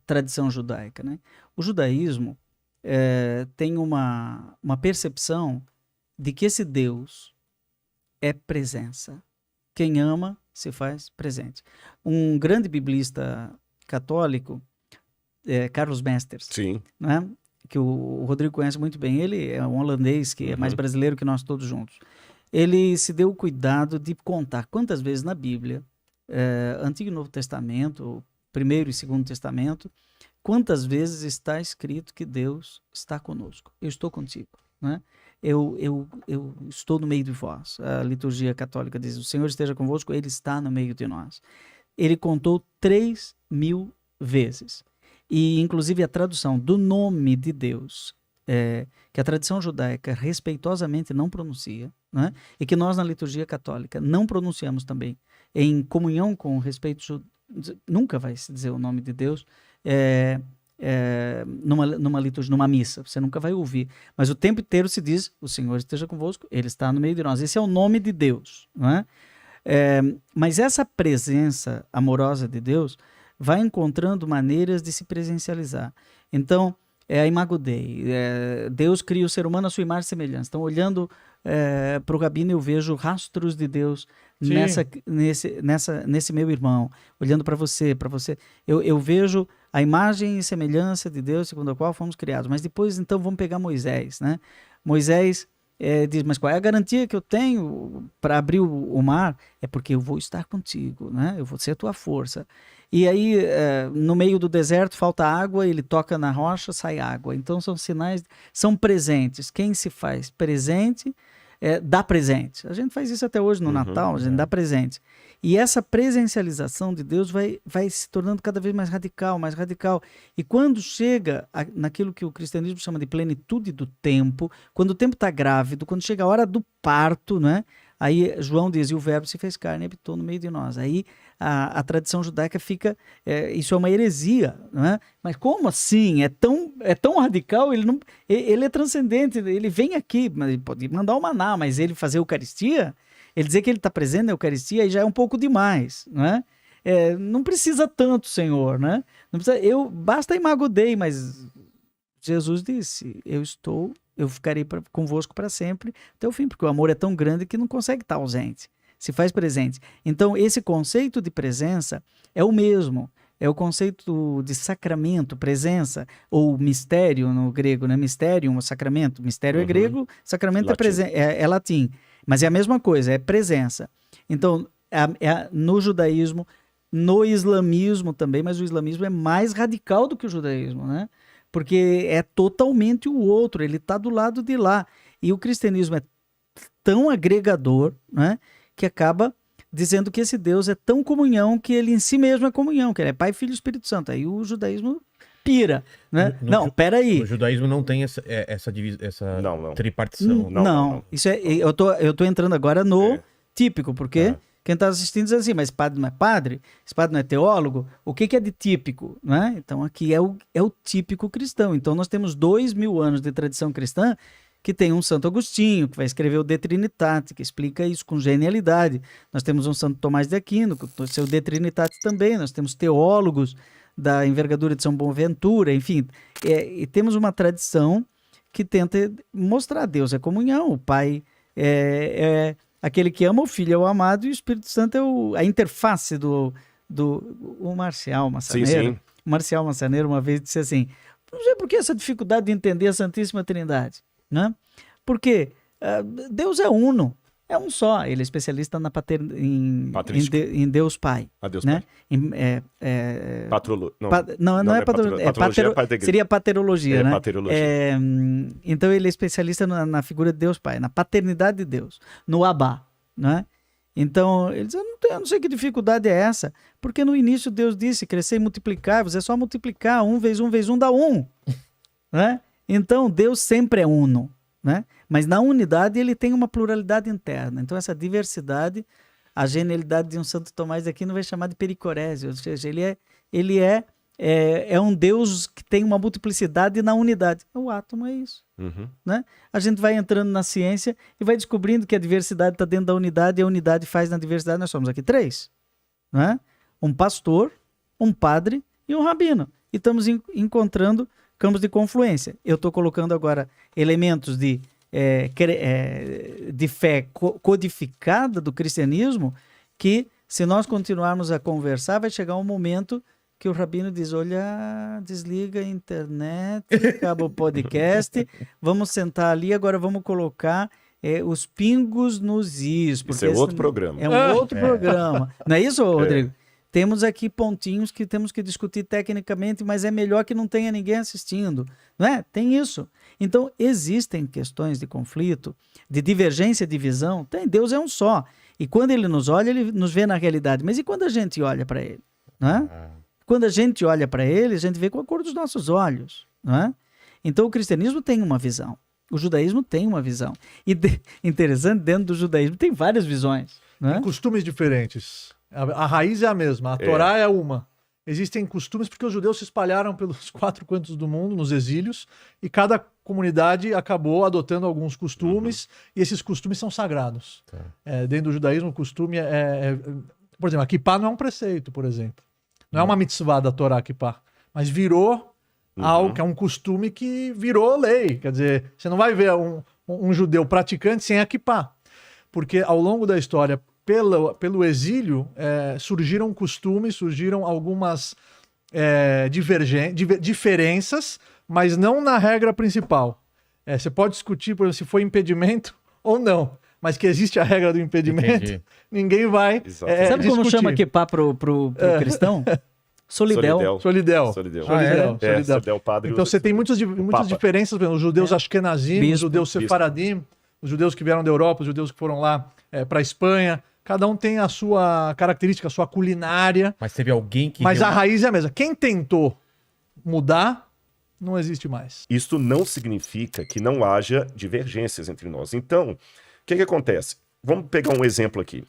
tradição judaica, né? O judaísmo tem uma percepção de que esse Deus é presença. Quem ama se faz presente. Um grande biblista católico, Carlos Mesters, Sim. né? Que o Rodrigo conhece muito bem. Ele é um holandês que é mais brasileiro que nós todos juntos. Ele se deu o cuidado de contar quantas vezes na Bíblia, Antigo e Novo Testamento, Primeiro e Segundo Testamento, quantas vezes está escrito que Deus está conosco. Eu estou contigo, né? Eu estou no meio de vós. A liturgia católica diz, o Senhor esteja convosco, Ele está no meio de nós. Ele contou 3.000 vezes. E, inclusive, a tradução do nome de Deus, que a tradição judaica respeitosamente não pronuncia, né? E que nós, na liturgia católica, não pronunciamos também, em comunhão com o respeito, nunca vai se dizer o nome de Deus, numa liturgia, numa missa, você nunca vai ouvir, mas o tempo inteiro se diz, o Senhor esteja convosco, Ele está no meio de nós. Esse é o nome de Deus, não é? Mas essa presença amorosa de Deus vai encontrando maneiras de se presencializar. Então, a Imago Dei, Deus cria o ser humano à sua imagem e semelhança. Então, olhando para o Rabino, eu vejo rastros de Deus nesse meu irmão, olhando para você, eu vejo a imagem e semelhança de Deus segundo a qual fomos criados. Mas depois, então, vamos pegar Moisés, né? Moisés diz, mas qual é a garantia que eu tenho para abrir o mar? É porque eu vou estar contigo, né? Eu vou ser a tua força. E aí, no meio do deserto, falta água, ele toca na rocha, sai água. Então, são sinais, são presentes. Quem se faz presente, dá presente. A gente faz isso até hoje no Natal, a gente dá presente. E essa presencialização de Deus vai se tornando cada vez mais radical, mais radical. E quando chega naquilo que o cristianismo chama de plenitude do tempo, quando o tempo está grávido, quando chega a hora do parto, né? Aí João diz, e o verbo se fez carne e habitou no meio de nós. Aí a tradição judaica fica, isso é uma heresia, né? Mas como assim? É tão radical, ele é transcendente, ele vem aqui, ele pode mandar o maná, mas ele fazer Eucaristia, ele dizer que ele está presente na Eucaristia, aí já é um pouco demais, né? Não precisa tanto, Senhor, né? Não precisa, basta Imago Dei, mas Jesus disse, eu ficarei convosco para sempre até o fim, porque o amor é tão grande que não consegue estar ausente, se faz presente. Então, esse conceito de presença é o mesmo, é o conceito de sacramento, presença, ou mistério no grego, né? Mysterium, sacramento. Mistério é grego, sacramento é latim. Mas é a mesma coisa, é presença. Então, no judaísmo, no islamismo também, mas o islamismo é mais radical do que o judaísmo, né? Porque é totalmente o outro, ele está do lado de lá. E o cristianismo é tão agregador, né, que acaba dizendo que esse Deus é tão comunhão que ele em si mesmo é comunhão, que ele é Pai, Filho e Espírito Santo. Aí o judaísmo pira, né? Peraí. O judaísmo não tem essa tripartição. Não. Isso eu tô entrando agora no típico, porque... Quem está assistindo diz assim, mas padre não é padre? Esse padre não é teólogo? O que é de típico? Né? Então aqui é o típico cristão. Então nós temos 2000 anos de tradição cristã que tem um Santo Agostinho, que vai escrever o De Trinitate, que explica isso com genialidade. Nós temos um Santo Tomás de Aquino, com o seu De Trinitate também. Nós temos teólogos da envergadura de São Boaventura, enfim. E temos uma tradição que tenta mostrar Deus é comunhão, o Pai é aquele que ama, o Filho é o amado e o Espírito Santo é a interface o Marcial Massaneiro. Sim. O Marcial Massaneiro uma vez disse assim, não sei por que essa dificuldade de entender a Santíssima Trindade, né? Porque Deus é uno, é um só. Ele é especialista em Deus Pai. Deus né? Pai. Seria paterologia, né? Paterologia. Então ele é especialista na figura de Deus Pai, na paternidade de Deus, no Abá, né? Então ele diz, eu não sei que dificuldade é essa, porque no início Deus disse, crescer e multiplicar, é só multiplicar, 1 vezes 1 vezes 1 dá 1, né? Então Deus sempre é uno, né? Mas na unidade ele tem uma pluralidade interna. Então essa diversidade, a genialidade de um Santo Tomás aqui não vai chamar de pericorese, ou seja, ele é um Deus que tem uma multiplicidade na unidade. O átomo é isso. Né? A gente vai entrando na ciência e vai descobrindo que a diversidade está dentro da unidade e a unidade faz na diversidade. Nós somos aqui 3. Né? Um pastor, um padre e um rabino. E estamos encontrando campos de confluência. Eu estou colocando agora elementos de fé codificada do cristianismo que, se nós continuarmos a conversar, vai chegar um momento que o rabino diz, olha, desliga a internet, acaba o podcast, vamos sentar ali, agora vamos colocar os pingos nos is. Isso é outro programa. É um outro programa. Não é isso, Rodrigo? Temos aqui pontinhos que temos que discutir tecnicamente, mas é melhor que não tenha ninguém assistindo. Não é? Tem isso. Então, existem questões de conflito, de divergência de visão. Deus é um só. E quando ele nos olha, ele nos vê na realidade. Mas e quando a gente olha para ele? Não é? Quando a gente olha para ele, a gente vê com a cor dos nossos olhos. Não é? Então, o cristianismo tem uma visão. O judaísmo tem uma visão. E interessante, dentro do judaísmo tem várias visões. Não é? Tem costumes diferentes. A raiz é a mesma, a Torá é uma. Existem costumes porque os judeus se espalharam pelos 4 cantos do mundo, nos exílios, e cada comunidade acabou adotando alguns costumes, e esses costumes são sagrados. Dentro do judaísmo, o costume por exemplo, a kippá não é um preceito, por exemplo. Não é uma mitzvah da Torá, kippá, mas virou algo que é um costume que virou lei. Quer dizer, você não vai ver um judeu praticante sem a kippá, porque ao longo da história, pelo exílio, surgiram costumes, surgiram algumas diferenças, mas não na regra principal. Você pode discutir, por exemplo, se foi impedimento ou não, mas que existe a regra do impedimento, ninguém vai Sabe como chama kippá pro cristão? Solidel. Solidel, padre. Então você tem muitas diferenças, por exemplo, os judeus ashkenazim, os judeus sefaradim, os judeus que vieram da Europa, os judeus que foram lá para a Espanha. Cada um tem a sua característica, a sua culinária. Mas teve alguém que... Mas a raiz é a mesma. Quem tentou mudar, não existe mais. Isto não significa que não haja divergências entre nós. Então, o que acontece? Vamos pegar um exemplo aqui.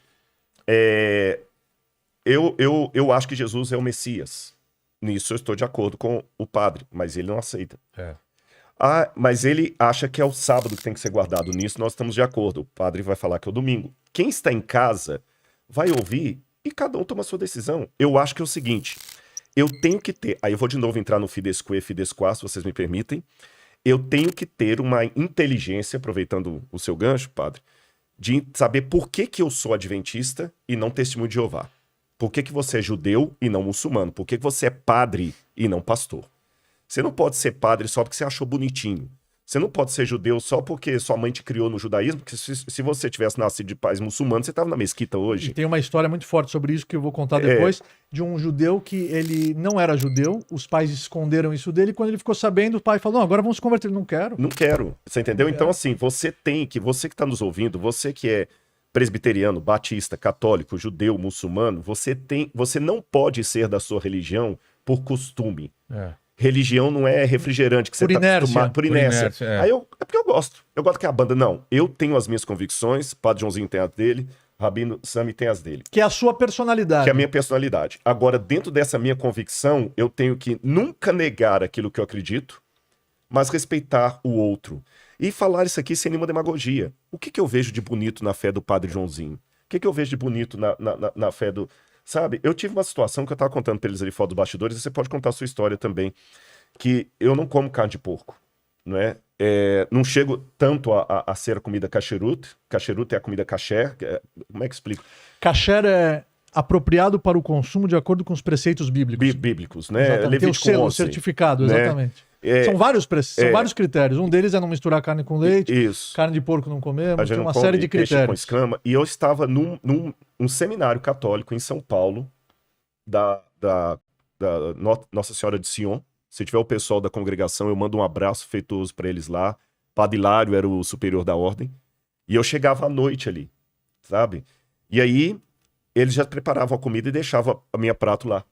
Eu acho que Jesus é o Messias. Nisso eu estou de acordo com o padre, mas ele não aceita. Mas ele acha que é o sábado que tem que ser guardado. Nisso nós estamos de acordo. O padre vai falar que é o domingo. Quem está em casa vai ouvir e cada um toma a sua decisão. Eu acho que é o seguinte, eu tenho que ter... Aí eu vou de novo entrar no Fidesque, Fidesquá, se vocês me permitem. Eu tenho que ter uma inteligência, aproveitando o seu gancho, padre, de saber por que eu sou adventista e não testemunho de Jeová. Por que você é judeu e não muçulmano? Por que você é padre e não pastor? Você não pode ser padre só porque você achou bonitinho. Você não pode ser judeu só porque sua mãe te criou no judaísmo, porque se você tivesse nascido de pais muçulmanos, você estava na mesquita hoje. E tem uma história muito forte sobre isso que eu vou contar depois, de um judeu que ele não era judeu, os pais esconderam isso dele, e quando ele ficou sabendo, o pai falou, não, agora vamos se converter. Não quero. Não quero. Você entendeu? Então, assim, você que está nos ouvindo, você que é presbiteriano, batista, católico, judeu, muçulmano, você não pode ser da sua religião por costume. Religião não é refrigerante que você está acostumado. Por inércia. Aí é porque eu gosto. Eu gosto que a banda, não. Eu tenho as minhas convicções, o Padre Joãozinho tem as dele, Rabino Sami tem as dele. Que é a sua personalidade. Que é a minha personalidade. Agora, dentro dessa minha convicção, eu tenho que nunca negar aquilo que eu acredito, mas respeitar o outro. E falar isso aqui sem nenhuma demagogia. O que eu vejo de bonito na fé do Padre Joãozinho? O que eu vejo de bonito na fé Sabe? Eu tive uma situação que eu tava contando pra eles ali fora dos bastidores, e você pode contar a sua história também, que eu não como carne de porco, não é? Não chego tanto a ser a comida kasherut. Kasherut é a comida kasher. Como é que explica? Kasher é apropriado para o consumo de acordo com os preceitos bíblicos. Bíblicos, né? Tem o selo, o certificado, exatamente. São vários critérios. Um deles é não misturar carne com leite, carne de porco não comemos, tem uma série de critérios. Com escama. E eu estava num seminário católico em São Paulo, da Nossa Senhora de Sion. Se tiver o pessoal da congregação, eu mando um abraço afetuoso para eles lá. Padre Hilário era o superior da ordem. E eu chegava à noite ali, sabe? E aí, eles já preparavam a comida e deixavam a minha prato lá.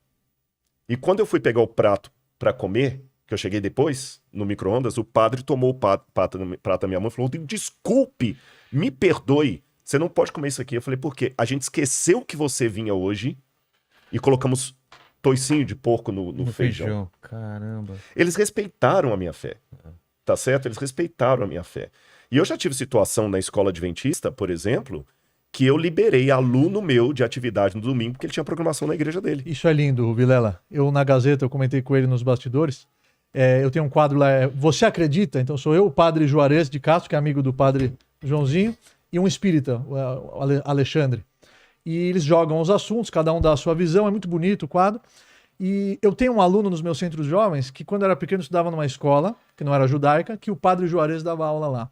E quando eu fui pegar o prato para comer, que eu cheguei depois, no micro-ondas, o padre tomou o prato da minha mão e falou: desculpe, me perdoe, você não pode comer isso aqui. Eu falei: por quê? A gente esqueceu que você vinha hoje e colocamos toicinho de porco no feijão. Caramba. Eles respeitaram a minha fé, tá certo? Eles respeitaram a minha fé. E eu já tive situação na escola adventista, por exemplo, que eu liberei aluno meu de atividade no domingo porque ele tinha programação na igreja dele. Isso é lindo, Vilela. Eu, na Gazeta, eu comentei com ele nos bastidores. Eu tenho um quadro lá, Você Acredita? Então sou eu, o padre Juarez de Castro, que é amigo do padre Joãozinho, e um espírita, o Alexandre. E eles jogam os assuntos, cada um dá a sua visão, é muito bonito o quadro. E eu tenho um aluno nos meus centros jovens que, quando era pequeno, estudava numa escola, que não era judaica, que o padre Juarez dava aula lá.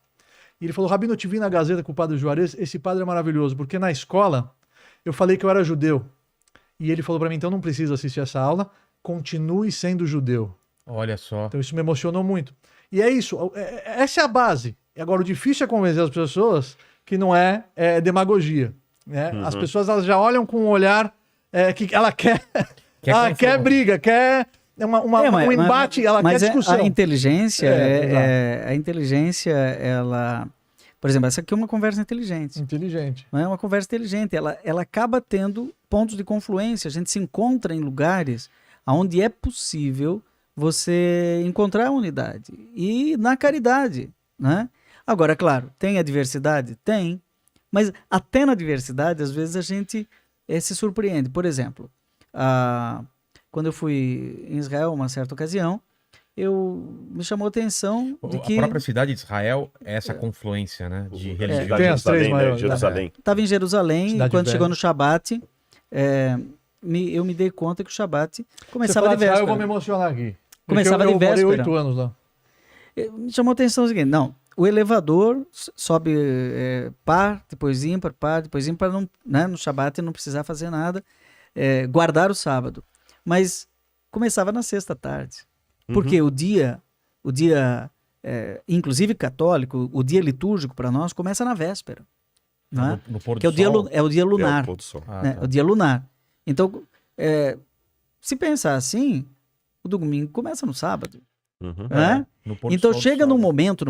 E ele falou: Rabino, eu te vi na Gazeta com o padre Juarez, esse padre é maravilhoso, porque na escola eu falei que eu era judeu. E ele falou para mim: então não precisa assistir essa aula, continue sendo judeu. Olha só. Então isso me emocionou muito. E é isso, essa é a base. Agora, o difícil é convencer as pessoas que não é demagogia. Né? As pessoas elas já olham com um olhar que ela quer briga, quer um embate, ela quer discussão. A inteligência, a inteligência, ela... Por exemplo, essa aqui é uma conversa inteligente. Não é uma conversa inteligente. Ela acaba tendo pontos de confluência. A gente se encontra em lugares onde é possível você encontrar a unidade. E na caridade, né? Agora, claro, tem a diversidade? Tem. Mas até na diversidade, às vezes, a gente se surpreende. Por exemplo, quando eu fui em Israel, uma certa ocasião, me chamou a atenção de que... A própria cidade de Israel é essa confluência, né? De religião. Tem as três maiores. Jerusalém. Estava em Jerusalém, cidade e quando velha. chegou no Shabat, eu me dei conta que o Shabat começava de véspera. Eu vou me emocionar aqui. Começava de véspera. Eu morei 8 anos lá. Me chamou a atenção o seguinte: não, o elevador sobe par, depois ímpar, para não, né, no Shabat não precisar fazer nada, guardar o sábado. Mas começava na sexta tarde. Porque o dia inclusive católico, o dia litúrgico para nós começa na véspera. Não é? No pôr do que sol? é o dia lunar. É o pôr do sol. Né? Tá. O dia lunar. Então, se pensar assim, o domingo começa no sábado. Né? No pôr do Então sol chega do num sol. momento,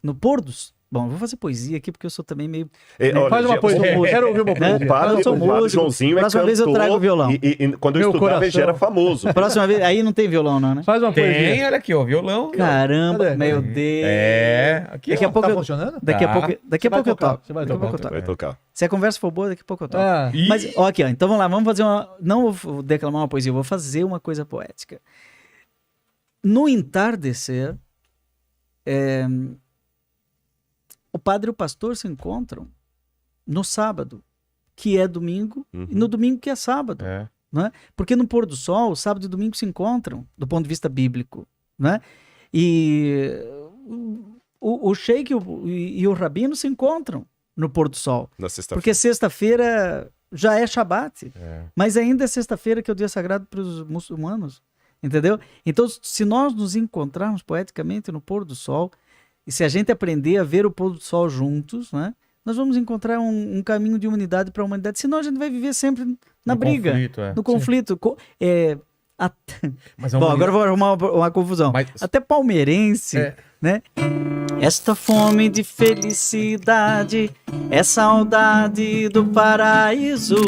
no pôr do sol. Bom, eu vou fazer poesia aqui porque eu sou também meio... Olha, Faz uma poesia. Quero ouvir uma poesia. O padre Joãozinho Próxima vez eu trago o violão. E quando eu estudava, ele já era famoso. Próxima vez, aí não tem violão não, né? Faz uma poesia. Tem, olha aqui, ó, violão. Caramba, Cadê? meu Deus. Aqui, Daqui a ó. pouco Tá eu... funcionando? Daqui a pouco Você vai eu tocar, toco. você vai Daqui a tocar. pouco eu toco. Vai tocar. Se a conversa for boa, daqui a pouco eu toco. Ih. Mas, ó, aqui, ó. Então vamos lá, vamos fazer uma... Não vou declamar uma poesia, eu vou fazer uma coisa poética. No entardecer, o padre e o pastor se encontram no sábado, que é domingo, e no domingo, que é sábado. Né? Porque no pôr do sol, sábado e domingo se encontram, do ponto de vista bíblico. Né? E o sheik e o rabino se encontram no pôr do sol. Na sexta-feira. Porque sexta-feira já é Shabat, mas ainda é sexta-feira que é o dia sagrado para os muçulmanos. Entendeu? Então, se nós nos encontrarmos poeticamente no pôr do sol, e se a gente aprender a ver o pôr do sol juntos, né, nós vamos encontrar um caminho de unidade para a humanidade. Senão a gente vai viver sempre na No briga, conflito, no conflito. Mas Bom, agora eu vou arrumar uma confusão. Até palmeirense, né? Esta fome de felicidade é saudade do paraíso,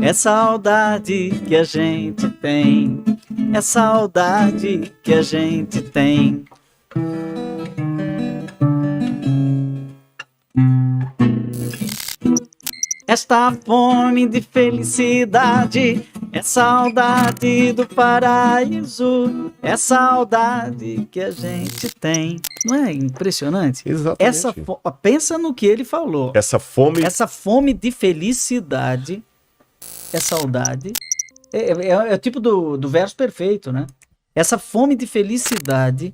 é saudade que a gente tem, é saudade que a gente tem. Esta fome de felicidade é saudade do paraíso, é saudade que a gente tem. Não é impressionante? Exatamente. Pensa no que ele falou. Essa fome de felicidade é saudade. É o tipo do verso perfeito, né? Essa fome de felicidade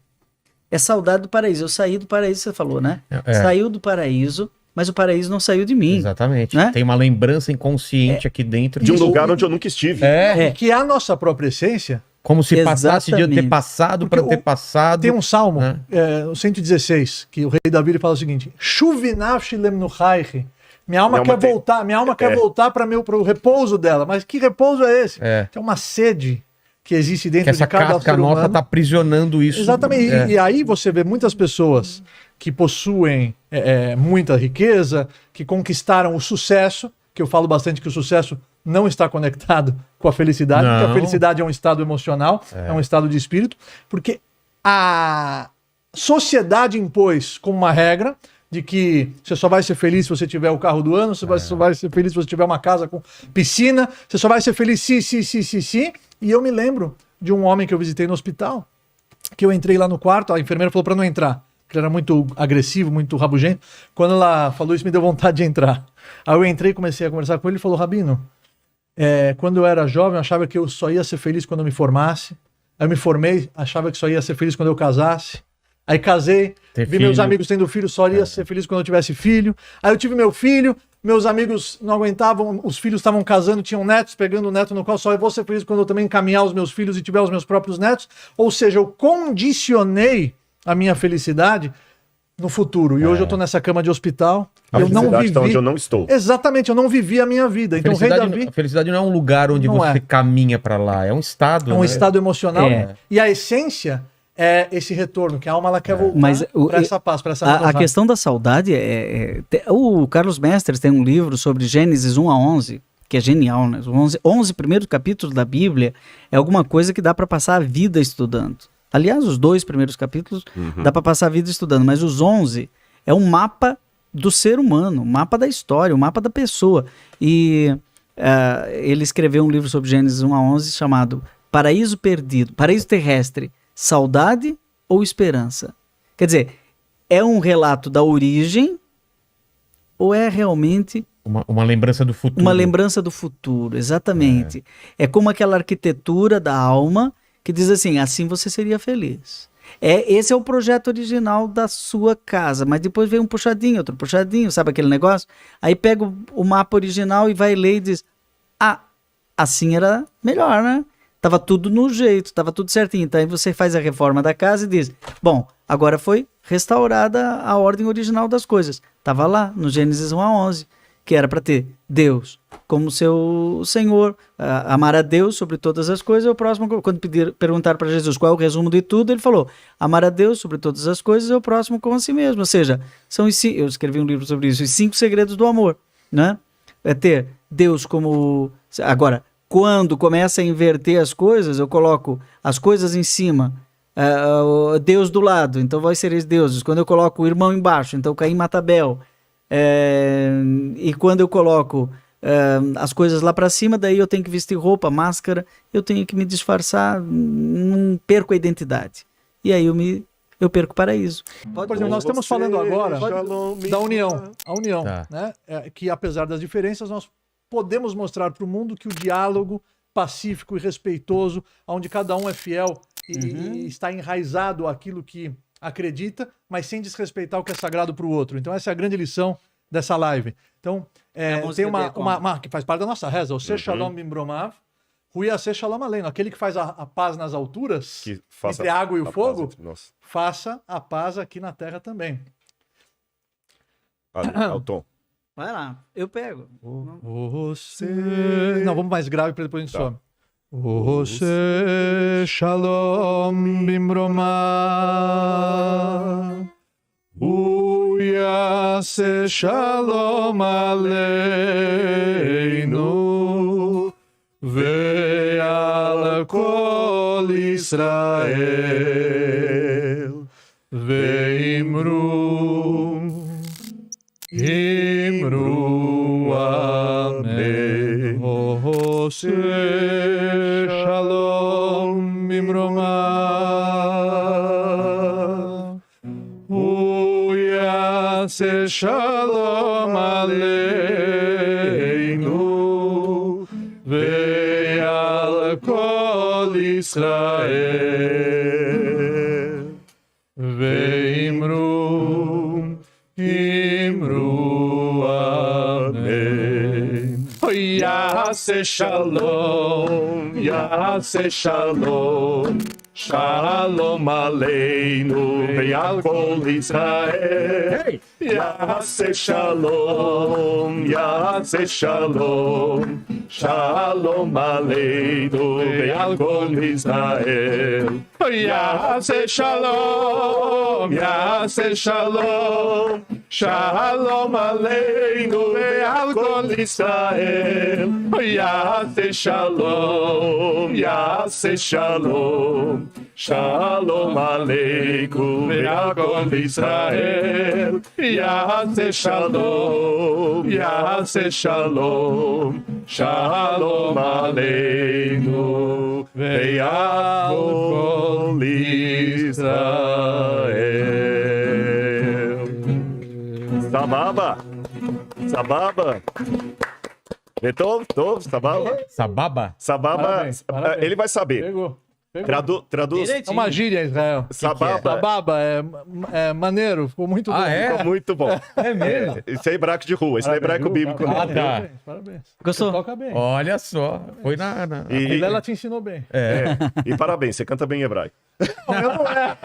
é saudade do paraíso. Eu saí do paraíso, você falou, né? Saiu do paraíso, mas o paraíso não saiu de mim. Exatamente. Né? Tem uma lembrança inconsciente aqui dentro. de um lugar onde eu nunca estive. Que é a nossa própria essência. Como se passasse de ter passado para ter passado. Tem um salmo, o 116, que o rei Davi fala o seguinte: Shuvinafshi lemnuchaichi. Minha alma quer voltar, quer voltar para o repouso dela. Mas que repouso é esse? Tem uma sede que existe dentro de cada ser humano. Essa casca nossa está aprisionando isso. Exatamente. E aí você vê muitas pessoas que possuem muita riqueza, que conquistaram o sucesso, que eu falo bastante que o sucesso não está conectado com a felicidade, porque a felicidade é um estado emocional, é um estado de espírito, porque a sociedade impôs como uma regra de que você só vai ser feliz se você tiver o carro do ano, você só vai ser feliz se você tiver uma casa com piscina, você só vai ser feliz se. E eu me lembro de um homem que eu visitei no hospital, que eu entrei lá no quarto, a enfermeira falou para não entrar, porque ele era muito agressivo, muito rabugento. Quando ela falou isso, me deu vontade de entrar. Aí eu entrei e comecei a conversar com ele, ele falou: Rabino, quando eu era jovem, eu achava que eu só ia ser feliz quando eu me formasse. Aí eu me formei, achava que só ia ser feliz quando eu casasse. Aí casei, vi meus amigos tendo filho, só ia ser feliz quando eu tivesse filho. Aí eu tive meu filho, meus amigos não aguentavam, os filhos estavam casando, tinham netos, pegando o neto no qual só eu vou ser feliz quando eu também encaminhar os meus filhos e tiver os meus próprios netos. Ou seja, eu condicionei a minha felicidade no futuro. E hoje eu tô nessa cama de hospital. Eu não vivi. Tá onde eu não estou. Exatamente, eu não vivi a minha vida. Então, o rei Davi. A felicidade não é um lugar onde você caminha para lá, é um estado. É um estado emocional. E a essência é esse retorno, que a alma ela quer voltar para essa paz, para essa a questão da saudade o Carlos Mestres tem um livro sobre Gênesis 1 a 11, que é genial, né? Os 11 primeiros capítulos da Bíblia é alguma coisa que dá para passar a vida estudando. Aliás, os 2 primeiros capítulos dá para passar a vida estudando, mas os 11 é um mapa do ser humano, um mapa da história, um mapa da pessoa. E ele escreveu um livro sobre Gênesis 1 a 11 chamado Paraíso Perdido, Paraíso Terrestre, Saudade ou Esperança? Quer dizer, é um relato da origem ou é realmente uma lembrança do futuro? Uma lembrança do futuro, exatamente. É como aquela arquitetura da alma que diz assim você seria feliz. Esse é o projeto original da sua casa, mas depois vem um puxadinho, outro puxadinho, sabe aquele negócio? Aí pega o mapa original e vai ler e diz: assim era melhor, né? Tava tudo no jeito, tava tudo certinho. Então aí você faz a reforma da casa e diz: bom, agora foi restaurada a ordem original das coisas. Tava lá no Gênesis 1 a 11, que era para ter Deus como seu Senhor, amar a Deus sobre todas as coisas. O próximo, quando perguntaram para Jesus qual é o resumo de tudo, ele falou: amar a Deus sobre todas as coisas e o próximo como a si mesmo. Ou seja, eu escrevi um livro sobre isso, os 5 segredos do amor, né? É ter Deus como... Agora, quando começa a inverter as coisas, eu coloco as coisas em cima, Deus do lado, então vós sereis deuses. Quando eu coloco o irmão embaixo, então Caim mata Abel. E quando eu coloco as coisas lá para cima, daí eu tenho que vestir roupa, máscara, eu tenho que me disfarçar, não perco a identidade. E aí eu perco o paraíso. Por exemplo, nós estamos falando agora da união. A união, né? Que apesar das diferenças, nós podemos mostrar para o mundo que o diálogo pacífico e respeitoso, onde cada um é fiel e está enraizado àquilo que acredita, mas sem desrespeitar o que é sagrado para o outro. Então essa é a grande lição dessa live. Então, tem uma que faz parte da nossa reza, o Se Shalom Bimbromav, Hui Ase Shalom Aleinu, aquele que faz a paz nas alturas, entre a água e o fogo, faça a paz aqui na terra também. Tom. Vai lá, eu pego. Não, vamos mais grave para depois a gente some. Ose Shalom Bimromav, Hui Ase Shalom Aleinu, Ve'al Kol Israel, Ve'imru Imru Shalom Mimroma Uyase Shalom Aleinu Ve'al Kol Israel Ve'imru Imru Amen Yase Shalom, Yase Shalom, Shalom Aleinu ve'al kol Israel. Yase Shalom, Yase Shalom, Shalom Aleinu ve'al kol Israel. Yase Shalom, Yase Shalom, Shalom Aleinu ve'al kol Israel. Yase Shalom, Yase Shalom, Shalom Aleinu ve'al kol Israel. Yase Shalom, Yase Shalom, Shalom Aleinu ve'al kol Israel. Sababa, Sababa. Tov, Sababa. Sababa? Sababa, Parabéns, parabéns. ele vai saber. Pegou. Traduz. É uma gíria, Israel. Sababa. Sababa é maneiro, ficou muito bom. Ficou muito bom. É mesmo? Isso é hebraico de rua, isso é hebraico bíblico. Ah, tá. Parabéns, parabéns. Gostou? Você toca bem. Olha só, foi na... A Vilela te ensinou bem. E parabéns, você canta bem em hebraico. Eu não é.